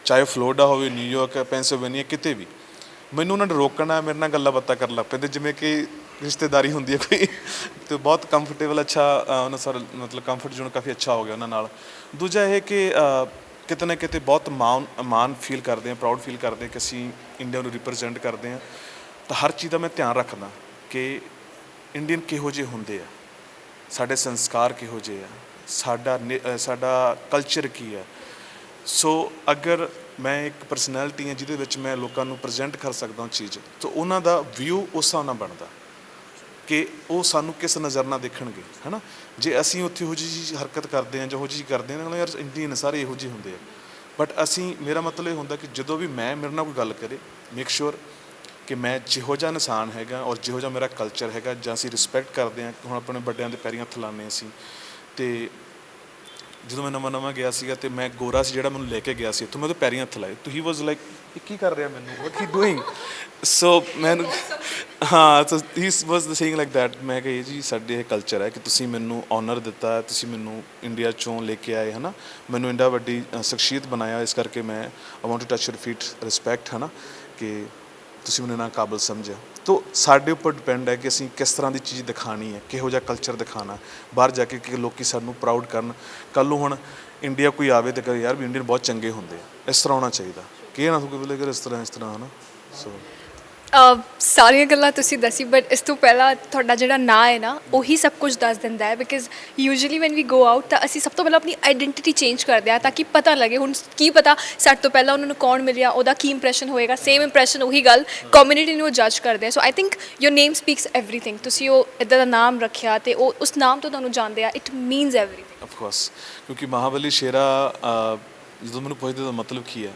ਚਾਹੇ ਫਲੋਰੀਡਾ ਹੋਵੇ, ਨਿਊਯਾਰਕ, ਪੈਂਸਿਲਵੇਨੀਆ, ਕਿਤੇ ਵੀ। ਮੈਨੂੰ ਉਹਨਾਂ ਨੇ ਰੋਕਣਾ, ਮੇਰੇ ਨਾਲ ਗੱਲਾਂ ਬਾਤਾਂ ਕਰਨ ਲੱਗ ਪੈਂਦੇ, ਜਿਵੇਂ ਕਿ ਰਿਸ਼ਤੇਦਾਰੀ ਹੁੰਦੀ ਹੈ ਕੋਈ। ਅਤੇ ਬਹੁਤ ਕੰਫਰਟੇਬਲ, ਅੱਛਾ ਉਹਨਾਂ ਸਾਰਾ ਮਤਲਬ ਕੰਫਰਟ ਜ਼ੋਨ ਕਾਫੀ ਅੱਛਾ ਹੋ ਗਿਆ ਉਹਨਾਂ ਨਾਲ। ਦੂਜਾ ਇਹ ਕਿ ਕਿਤੇ ਨਾ ਕਿਤੇ ਬਹੁਤ ਮਾਣ ਫੀਲ ਕਰਦੇ ਹਾਂ, ਪ੍ਰਾਊਡ ਫੀਲ ਕਰਦੇ ਹਾਂ ਕਿ ਅਸੀਂ ਇੰਡੀਆ ਨੂੰ ਰਿਪਰੈਜ਼ੈਂਟ ਕਰਦੇ ਹਾਂ। ਤਾਂ ਹਰ ਚੀਜ਼ ਦਾ ਮੈਂ ਧਿਆਨ ਰੱਖਦਾ ਕਿ ਇੰਡੀਅਨ ਕਿਹੋ ਜਿਹੇ ਹੁੰਦੇ ਆ, ਸਾਡੇ ਸੰਸਕਾਰ ਕਿਹੋ ਜਿਹੇ ਆ, ਸਾਡਾ ਕਲਚਰ ਕੀ ਹੈ। ਸੋ ਅਗਰ ਮੈਂ ਇੱਕ ਪਰਸਨੈਲਿਟੀ ਹਾਂ ਜਿਹਦੇ ਵਿੱਚ ਮੈਂ ਲੋਕਾਂ ਨੂੰ ਪ੍ਰੈਜ਼ੈਂਟ ਕਰ ਸਕਦਾ ਉਹ ਚੀਜ਼, ਤਾਂ ਉਹਨਾਂ ਦਾ ਵਿਊ ਉਸ ਹਿਸਾਬ ਨਾਲ ਬਣਦਾ। ਕਿ ਉਹ ਸਾਨੂੰ ਕਿਸ ਨਜ਼ਰ ਨਾਲ ਦੇਖਣਗੇ, ਹੈ ਨਾ। ਜੇ ਅਸੀਂ ਉੱਥੇ ਇਹੋ ਜਿਹੀ ਹਰਕਤ ਕਰਦੇ ਹਾਂ ਜਾਂ ਉਹੋ ਜਿਹੀ ਕਰਦੇ ਹਾਂ, ਯਾਰ ਇੰਡੀਅਨ ਸਾਰੇ ਇਹੋ ਜਿਹੇ ਹੁੰਦੇ ਆ। ਬਟ ਅਸੀਂ, ਮੇਰਾ ਮਤਲਬ ਇਹ ਹੁੰਦਾ ਕਿ ਜਦੋਂ ਵੀ ਮੇਰੇ ਨਾਲ ਕੋਈ ਗੱਲ ਕਰੇ, ਮੇਕ ਸ਼ੋਰ ਕਿ ਮੈਂ ਜਿਹੋ ਜਿਹਾ ਇਨਸਾਨ ਹੈਗਾ ਔਰ ਜਿਹੋ ਜਿਹਾ ਮੇਰਾ ਕਲਚਰ ਹੈਗਾ, ਜਾਂ ਅਸੀਂ ਰਿਸਪੈਕਟ ਕਰਦੇ ਹਾਂ। ਹੁਣ ਆਪਣੇ ਵੱਡਿਆਂ ਦੇ ਪੈਰੀਂ ਹੱਥ ਲਾਉਂਦੇ ਅਸੀਂ। ਅਤੇ ਜਦੋਂ ਮੈਂ ਨਵਾਂ ਗਿਆ ਸੀਗਾ ਅਤੇ ਮੈਂ ਗੋਰਾ ਸੀ ਜਿਹੜਾ ਮੈਨੂੰ ਲੈ ਕੇ ਗਿਆ ਸੀ ਇੱਥੋਂ, ਮੈਂ ਉਹਦੇ ਪੈਰੀਂ ਹੱਥ ਲਾਏ। ਹੀ ਵਾਜ਼ ਲਾਈਕ, ਇਹ ਕੀ ਕਰ ਰਿਹਾ ਮੈਨੂੰ, ਵਾਟ ਹੀ ਡੂਇੰਗ। ਸੋ ਮੈਨੂੰ, ਹਾਂ, ਸੋ ਹੀ ਵਾਜ਼ ਸੇਇੰਗ ਲਾਈਕ ਦੈਟ। ਮੈਂ ਕਿਹਾ ਇਹ ਜੀ ਸਾਡੇ ਇਹ ਕਲਚਰ ਹੈ ਕਿ ਤੁਸੀਂ ਮੈਨੂੰ ਔਨਰ ਦਿੱਤਾ, ਤੁਸੀਂ ਮੈਨੂੰ ਇੰਡੀਆ 'ਚੋਂ ਲੈ ਕੇ ਆਏ, ਹੈ ਨਾ, ਮੈਨੂੰ ਇੰਡਾ ਵੱਡੀ ਸ਼ਖਸੀਅਤ ਬਣਾਇਆ, ਇਸ ਕਰਕੇ ਮੈਂ I want to touch your feet, respect, ਹੈ ਨਾ, ਕਿ ਤੁਸੀਂ ਮੈਨੂੰ ਇੰਨਾ ਕਾਬਲ ਸਮਝਿਆ। ਤਾਂ ਸਾਡੇ ਉੱਪਰ ਡਿਪੈਂਡ ਹੈ ਕਿ ਅਸੀਂ ਕਿਸ ਤਰ੍ਹਾਂ ਦੀ ਚੀਜ਼ ਦਿਖਾਉਣੀ ਹੈ, ਕਿਹੋ ਜਿਹਾ ਕਲਚਰ ਦਿਖਾਉਣਾ ਬਾਹਰ ਜਾ ਕੇ, ਕਿ ਲੋਕ ਸਾਨੂੰ ਪ੍ਰਾਊਡ ਕਰਨ। ਕੱਲ੍ਹ ਨੂੰ ਹੁਣ ਇੰਡੀਆ ਕੋਈ ਆਵੇ ਤਾਂ ਕਹੇ ਯਾਰ ਵੀ ਇੰਡੀਅਨ ਬਹੁਤ ਚੰਗੇ ਹੁੰਦੇ ਆ, ਇਸ ਤਰ੍ਹਾਂ ਹੋਣਾ ਚਾਹੀਦਾ, ਕਿ ਨਾ ਕੋਈ ਬੋਲੇ ਇਸ ਤਰ੍ਹਾਂ, ਹੈ ਨਾ। ਸੋ
ਸਾਰੀਆਂ ਗੱਲਾਂ ਤੁਸੀਂ ਦੱਸੀ, ਬਟ ਇਸ ਤੋਂ ਪਹਿਲਾਂ ਤੁਹਾਡਾ ਜਿਹੜਾ ਨਾਂ ਹੈ ਨਾ, ਉਹੀ ਸਭ ਕੁਝ ਦੱਸ ਦਿੰਦਾ ਹੈ। Because usually when we go out ਤਾਂ ਅਸੀਂ ਸਭ ਤੋਂ ਪਹਿਲਾਂ ਆਪਣੀ ਆਈਡੈਂਟੀਟੀ ਚੇਂਜ ਕਰਦੇ ਹਾਂ, ਤਾਂ ਕਿ ਪਤਾ ਲੱਗੇ। ਹੁਣ ਕੀ ਪਤਾ ਸਾਡੇ ਤੋਂ ਪਹਿਲਾਂ ਉਹਨਾਂ ਨੂੰ ਕੌਣ ਮਿਲਿਆ, ਉਹਦਾ ਕੀ ਇੰਪ੍ਰੈਸ਼ਨ ਹੋਏਗਾ, ਸੇਮ ਇੰਪ੍ਰੈਸ਼ਨ, ਉਹੀ ਗੱਲ ਕਮਿਊਨਿਟੀ ਨੂੰ ਜੱਜ ਕਰਦੇ ਆ। So I think your name speaks everything. ਤੁਸੀਂ ਉਹ ਇੱਦਾਂ ਦਾ ਨਾਮ ਰੱਖਿਆ ਅਤੇ ਉਹ ਉਸ ਨਾਮ ਤੋਂ ਤੁਹਾਨੂੰ ਜਾਣਦੇ ਆ, it means everything.
Of course, ਕਿਉਂਕਿ ਮਹਾਬਲੀ ਸ਼ੇਰਾ, ਜਦੋਂ ਮੈਨੂੰ ਪੁੱਛਦੇ ਤਾਂ ਮਤਲਬ ਕੀ ਹੈ,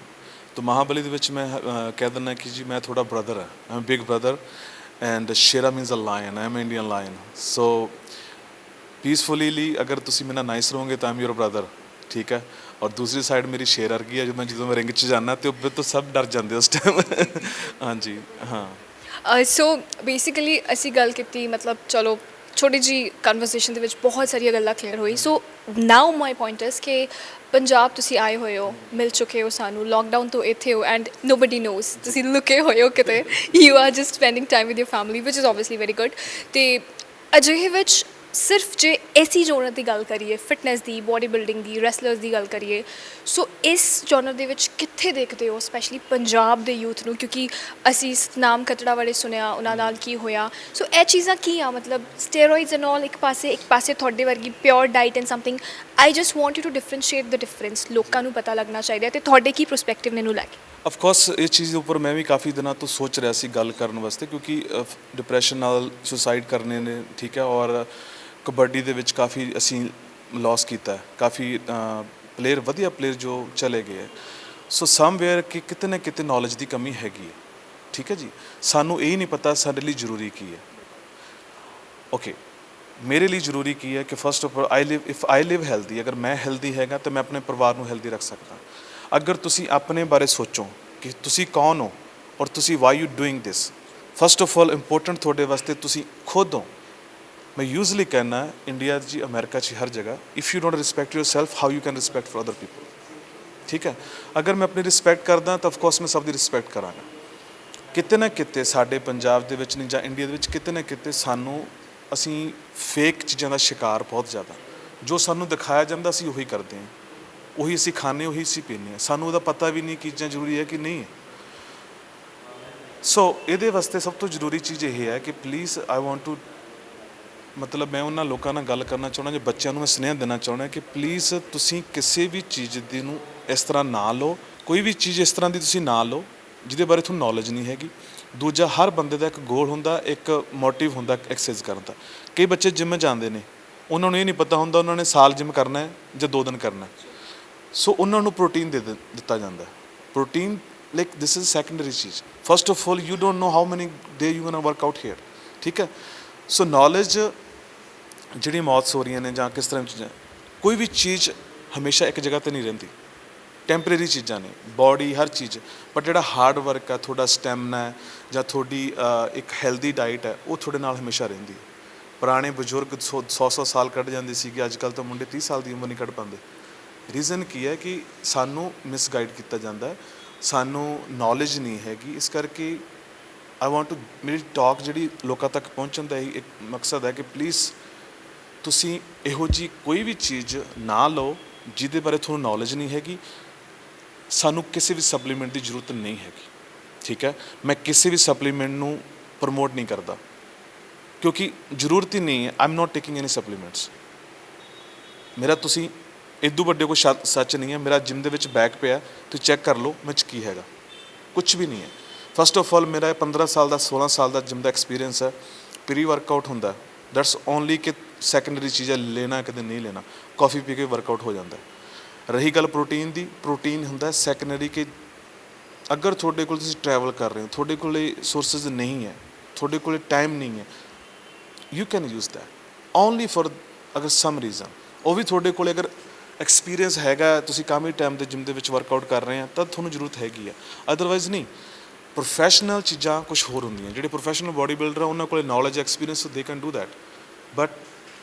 ਤਾਂ ਮਹਾਬਲੀ ਦੇ ਵਿੱਚ ਮੈਂ ਕਹਿ ਦਿੰਦਾ ਕਿ ਜੀ ਮੈਂ ਤੁਹਾਡਾ ਬ੍ਰਦਰ ਹੈ, I am big brother, and Shera means a lion, I am Indian lion. So peacefully ਲਈ ਅਗਰ ਤੁਸੀਂ ਮੇਰੇ ਨਾਲ ਨਾਈਸ ਰਹੋਗੇ ਤਾਂ ਆਈ ਐਮ ਯੂਰ ਬ੍ਰਦਰ, ਠੀਕ ਹੈ। ਔਰ ਦੂਸਰੀ ਸਾਈਡ ਮੇਰੀ ਸ਼ੇਰ ਵਰਗੀ ਹੈ, ਜਦੋਂ ਮੈਂ ਰਿੰਗ 'ਚ ਜਾਂਦਾ ਅਤੇ ਉਹ ਤੋਂ ਸਭ ਡਰ ਜਾਂਦੇ ਉਸ ਟਾਈਮ। ਹਾਂਜੀ, ਹਾਂ।
ਸੋ ਬੇਸਿਕਲੀ ਅਸੀਂ ਗੱਲ ਕੀਤੀ, ਮਤਲਬ ਚਲੋ ਛੋਟੀ ਜਿਹੀ ਕਨਵਰਸੇਸ਼ਨ ਦੇ ਵਿੱਚ ਬਹੁਤ ਸਾਰੀਆਂ ਗੱਲਾਂ ਕਲੀਅਰ ਹੋਈ। ਸੋ ਨਾਓ ਮਾਈ ਪੁਆਇੰਟ ਇਜ਼ ਕਿ ਪੰਜਾਬ ਤੁਸੀਂ ਆਏ ਹੋਏ ਹੋ, ਮਿਲ ਚੁੱਕੇ ਹੋ ਸਾਨੂੰ, ਲੋਕਡਾਊਨ ਤੋਂ ਇੱਥੇ ਹੋ, ਐਂਡ ਨੋਬਡੀ ਨੋਜ਼ ਤੁਸੀਂ ਲੁਕੇ ਹੋਏ ਹੋ ਕਿਤੇ, you are just spending time with your family, which is obviously very good. ਅਤੇ ਅਜਿਹੇ ਵਿੱਚ ਸਿਰਫ ਜੇ ਐਸੀ ਜੋਨਰ ਦੀ ਗੱਲ ਕਰੀਏ, ਫਿਟਨੈਸ ਦੀ, ਬੋਡੀ ਬਿਲਡਿੰਗ ਦੀ, ਰੈਸਲਰਸ ਦੀ ਗੱਲ ਕਰੀਏ, ਸੋ ਇਸ ਜੋਨਰ ਦੇ ਵਿੱਚ ਕਿੱਥੇ ਦੇਖਦੇ ਹੋ ਸਪੈਸ਼ਲੀ ਪੰਜਾਬ ਦੇ ਯੂਥ ਨੂੰ? ਕਿਉਂਕਿ ਅਸੀਂ ਸਤਨਾਮ ਖੱਤੜਾ ਬਾਰੇ ਸੁਣਿਆ, ਉਹਨਾਂ ਨਾਲ ਕੀ ਹੋਇਆ। ਸੋ ਇਹ ਚੀਜ਼ਾਂ ਕੀ ਆ, ਮਤਲਬ ਸਟੇਰੋਇਡਸ ਐਂਡ ਆਲ ਇੱਕ ਪਾਸੇ ਤੁਹਾਡੇ ਵਰਗੀ pure diet and something. I just want you to differentiate the difference, ਲੋਕਾਂ ਨੂੰ ਪਤਾ ਲੱਗਣਾ ਚਾਹੀਦਾ। ਅਤੇ ਤੁਹਾਡੇ ਕੀ ਪਰਸਪੈਕਟਿਵ ਨੇ ਇਹਨੂੰ ਲੈ ਕੇ?
ਆਫ ਕੋਰਸ ਇਸ ਚੀਜ਼ ਦੇ ਉੱਪਰ ਮੈਂ ਵੀ ਕਾਫੀ ਦਿਨਾਂ ਤੋਂ ਸੋਚ ਰਿਹਾ ਸੀ ਗੱਲ ਕਰਨ ਵਾਸਤੇ, ਕਿਉਂਕਿ ਡਿਪਰੈਸ਼ਨ ਨਾਲ ਸੁਸਾਈਡ ਕਰਨੇ ਨੇ, ਠੀਕ ਹੈ। ਔਰ ਕਬੱਡੀ ਦੇ ਵਿੱਚ ਕਾਫੀ ਅਸੀਂ ਲੋਸ ਕੀਤਾ, ਕਾਫੀ ਪਲੇਅਰ, ਵਧੀਆ ਪਲੇਅਰ ਜੋ ਚਲੇ ਗਏ ਹੈ। ਸੋ ਸਮਵੇਅਰ ਕਿ ਕਿਤੇ ਨਾ ਕਿਤੇ ਨੌਲੇਜ ਦੀ ਕਮੀ ਹੈਗੀ ਹੈ, ਠੀਕ ਹੈ ਜੀ। ਸਾਨੂੰ ਇਹ ਨਹੀਂ ਪਤਾ ਸਾਡੇ ਲਈ ਜ਼ਰੂਰੀ ਕੀ ਹੈ। ਓਕੇ, ਮੇਰੇ ਲਈ ਜ਼ਰੂਰੀ ਕੀ ਹੈ ਕਿ first of all if I live healthy, ਅਗਰ ਮੈਂ ਹੈਲਦੀ ਹੈਗਾ ਤਾਂ ਮੈਂ ਆਪਣੇ ਪਰਿਵਾਰ ਨੂੰ ਹੈਲਦੀ ਰੱਖ ਸਕਦਾ। ਅਗਰ ਤੁਸੀਂ ਆਪਣੇ ਬਾਰੇ ਸੋਚੋ ਕਿ ਤੁਸੀਂ ਕੌਣ ਹੋ ਔਰ ਤੁਸੀਂ why you doing this, first of all important ਤੁਹਾਡੇ ਵਾਸਤੇ ਤੁਸੀਂ ਖੁਦ ਹੋ। ਮੈਂ ਯੂਜ਼ਲੀ ਕਹਿਣਾ ਇੰਡੀਆ 'ਚ, ਅਮਰੀਕਾ 'ਚ, ਹਰ ਜਗ੍ਹਾ, if you don't respect your self how you can respect for other people, ਠੀਕ ਹੈ। ਅਗਰ ਮੈਂ ਆਪਣੀ ਰਿਸਪੈਕਟ ਕਰਦਾ ਤਾਂ ਆਫਕੋਰਸ ਮੈਂ ਸਭ ਦੀ ਰਿਸਪੈਕਟ ਕਰਾਂਗਾ। ਕਿਤੇ ਨਾ ਕਿਤੇ ਸਾਡੇ ਪੰਜਾਬ ਦੇ ਵਿੱਚ ਨਹੀਂ ਜਾਂ ਇੰਡੀਆ ਦੇ ਵਿੱਚ ਕਿਤੇ ਨਾ ਕਿਤੇ ਅਸੀਂ ਫੇਕ ਚੀਜ਼ਾਂ ਦਾ ਸ਼ਿਕਾਰ ਬਹੁਤ ਜ਼ਿਆਦਾ, ਜੋ ਸਾਨੂੰ ਦਿਖਾਇਆ ਜਾਂਦਾ ਅਸੀਂ ਉਹੀ ਕਰਦੇ ਹਾਂ, ਉਹੀ ਅਸੀਂ ਖਾਂਦੇ, ਉਹੀ ਅਸੀਂ ਪੀਂਦੇ ਹਾਂ। ਸਾਨੂੰ ਉਹਦਾ ਪਤਾ ਵੀ ਨਹੀਂ ਕਿ ਚੀਜ਼ਾਂ ਜ਼ਰੂਰੀ ਹੈ ਕਿ ਨਹੀਂ ਹੈ। ਸੋ ਇਹਦੇ ਵਾਸਤੇ ਸਭ ਤੋਂ ਜ਼ਰੂਰੀ ਚੀਜ਼ ਇਹ ਹੈ ਕਿ ਪਲੀਜ਼ ਆਈ ਵਾਂਟ ਟੂ, ਮਤਲਬ ਮੈਂ ਉਹਨਾਂ ਲੋਕਾਂ ਨਾਲ ਗੱਲ ਕਰਨਾ ਚਾਹੁੰਦਾ, ਜੇ ਬੱਚਿਆਂ ਨੂੰ ਮੈਂ ਸੁਨੇਹਾ ਦੇਣਾ ਚਾਹੁੰਦਾ ਕਿ ਪਲੀਜ਼ ਤੁਸੀਂ ਕਿਸੇ ਵੀ ਚੀਜ਼ ਦੀ ਨੂੰ ਇਸ ਤਰ੍ਹਾਂ ਨਾ ਲਓ, ਕੋਈ ਵੀ ਚੀਜ਼ ਇਸ ਤਰ੍ਹਾਂ ਦੀ ਤੁਸੀਂ ਨਾ ਲਓ ਜਿਹਦੇ ਬਾਰੇ ਤੁਹਾਨੂੰ ਨੌਲੇਜ ਨਹੀਂ ਹੈਗੀ। ਦੂਜਾ, ਹਰ ਬੰਦੇ ਦਾ ਇੱਕ ਗੋਲ ਹੁੰਦਾ, ਇੱਕ ਮੋਟਿਵ ਹੁੰਦਾ ਐਕਸਰਸਾਈਜ਼ ਕਰਨ ਦਾ। ਕਈ ਬੱਚੇ ਜਿੰਮ ਜਾਂਦੇ ਨੇ, ਉਹਨਾਂ ਨੂੰ ਇਹ ਨਹੀਂ ਪਤਾ ਹੁੰਦਾ ਉਹਨਾਂ ਨੇ ਸਾਲ ਜਿੰਮ ਕਰਨਾ ਹੈ ਜਾਂ 2 ਦਿਨ ਕਰਨਾ। ਸੋ ਉਹਨਾਂ ਨੂੰ ਪ੍ਰੋਟੀਨ ਦਿੱਤਾ ਜਾਂਦਾ। Protein like this is secondary ਚੀਜ਼। First of all you don't know how many day you gonna work out here, ਠੀਕ ਹੈ। ਸੋ ਨੌਲੇਜ ਜਿਹੜੀਆਂ ਮੌਤਸ ਹੋ ਰਹੀਆਂ ਨੇ ਜਾਂ ਕਿਸ ਤਰ੍ਹਾਂ ਦੀ ਚੀਜ਼ਾਂ, ਕੋਈ ਵੀ ਚੀਜ਼ ਹਮੇਸ਼ਾ ਇੱਕ ਜਗ੍ਹਾ 'ਤੇ ਨਹੀਂ ਰਹਿੰਦੀ, ਟੈਂਪਰੇਰੀ ਚੀਜ਼ਾਂ ਨੇ, ਬੋਡੀ ਹਰ ਚੀਜ਼। ਪਰ ਜਿਹੜਾ ਹਾਰਡ ਵਰਕ ਹੈ, ਤੁਹਾਡਾ ਸਟੈਮਨਾ ਹੈ ਜਾਂ ਤੁਹਾਡੀ ਇੱਕ ਹੈਲਦੀ ਡਾਈਟ ਹੈ, ਉਹ ਤੁਹਾਡੇ ਨਾਲ ਹਮੇਸ਼ਾ ਰਹਿੰਦੀ ਹੈ। ਪੁਰਾਣੇ ਬਜ਼ੁਰਗ 100 ਸਾਲ ਕੱਢ ਜਾਂਦੇ ਸੀਗੇ, ਅੱਜ ਕੱਲ੍ਹ ਤਾਂ ਮੁੰਡੇ 30 ਸਾਲ ਦੀ ਉਮਰ ਨਹੀਂ ਕੱਢ ਪਾਉਂਦੇ। ਰੀਜ਼ਨ ਕੀ ਹੈ ਕਿ ਸਾਨੂੰ ਮਿਸਗਾਈਡ ਕੀਤਾ ਜਾਂਦਾ, ਸਾਨੂੰ ਨੌਲੇਜ ਨਹੀਂ ਹੈਗੀ। ਇਸ ਕਰਕੇ ਆਈ ਵਾਂਟ ਟੂ, ਮੇਰੀ ਟਾਕ ਜਿਹੜੀ ਲੋਕਾਂ ਤੱਕ ਪਹੁੰਚਣ ਦਾ ਹੀ ਇੱਕ ਮਕਸਦ ਹੈ ਕਿ ਪਲੀਜ਼ ਤੁਸੀਂ ਇਹੋ ਜਿਹੀ ਕੋਈ ਵੀ ਚੀਜ਼ ਨਾ ਲਓ ਜਿਹਦੇ ਬਾਰੇ ਤੁਹਾਨੂੰ ਨੌਲੇਜ ਨਹੀਂ ਹੈਗੀ। ਸਾਨੂੰ ਕਿਸੇ ਵੀ ਸਪਲੀਮੈਂਟ ਦੀ ਜ਼ਰੂਰਤ ਨਹੀਂ ਹੈਗੀ, ਠੀਕ ਹੈ। ਮੈਂ ਕਿਸੇ ਵੀ ਸਪਲੀਮੈਂਟ ਨੂੰ ਪ੍ਰਮੋਟ ਨਹੀਂ ਕਰਦਾ ਕਿਉਂਕਿ ਜ਼ਰੂਰਤ ਹੀ ਨਹੀਂ ਹੈ। I am not taking any supplements. ਮੇਰਾ ਤੁਸੀਂ ਇਦੋਂ ਵੱਡੇ ਕੋਈ ਸੱਚ ਨਹੀਂ ਹੈ। ਮੇਰਾ ਜਿਮ ਦੇ ਵਿੱਚ ਬੈਗ ਪਿਆ, ਤੁਸੀਂ ਚੈੱਕ ਕਰ ਲਓ ਮੇਰੇ 'ਚ ਕੀ ਹੈਗਾ, ਕੁਛ ਵੀ ਨਹੀਂ ਹੈ। ਫਸਟ ਆਫ ਆਲ ਮੇਰਾ 15 ਸਾਲ ਦਾ 16 ਸਾਲ ਦਾ ਜਿਮ ਦਾ ਐਕਸਪੀਰੀਅੰਸ ਹੈ। ਪ੍ਰੀ ਵਰਕਆਊਟ ਹੁੰਦਾ, ਦੈਟਸ ਓਨਲੀ ਕਿ ਸੈਕੰਡਰੀ ਚੀਜ਼ਾਂ ਲੈਣਾ ਕਦੇ ਨਹੀਂ ਲੈਣਾ, ਕਾਫੀ ਪੀ ਕੇ ਵਰਕਆਊਟ ਹੋ ਜਾਂਦਾ। ਰਹੀ ਗੱਲ ਪ੍ਰੋਟੀਨ ਦੀ, ਪ੍ਰੋਟੀਨ ਹੁੰਦਾ ਸੈਕੰਡਰੀ ਕਿ ਅਗਰ ਤੁਹਾਡੇ ਕੋਲ ਤੁਸੀਂ ਟਰੈਵਲ ਕਰ ਰਹੇ ਹੋ, ਤੁਹਾਡੇ ਕੋਲ ਸੋਰਸਿਸ ਨਹੀਂ ਹੈ, ਤੁਹਾਡੇ ਕੋਲ ਟਾਈਮ ਨਹੀਂ ਹੈ, you can use that only for ਅਗਰ ਸਮ ਰੀਜ਼ਨ। ਉਹ ਵੀ ਤੁਹਾਡੇ ਕੋਲ ਅਗਰ ਐਕਸਪੀਰੀਅੰਸ ਹੈਗਾ, ਤੁਸੀਂ ਕਾਫੀ ਟਾਈਮ ਦੇ ਜਿਮ ਦੇ ਵਿੱਚ ਵਰਕਆਊਟ ਕਰ ਰਹੇ ਆ, ਤਾਂ ਤੁਹਾਨੂੰ ਜ਼ਰੂਰਤ ਹੈਗੀ ਆ, ਅਦਰਵਾਈਜ਼ ਨਹੀਂ। ਪ੍ਰੋਫੈਸ਼ਨਲ ਚੀਜ਼ਾਂ ਕੁਝ ਹੋਰ ਹੁੰਦੀਆਂ, ਜਿਹੜੇ ਪ੍ਰੋਫੈਸ਼ਨਲ ਬੋਡੀ ਬਿਲਡਰ ਆ ਉਹਨਾਂ ਕੋਲ knowledge experience, they can do that, but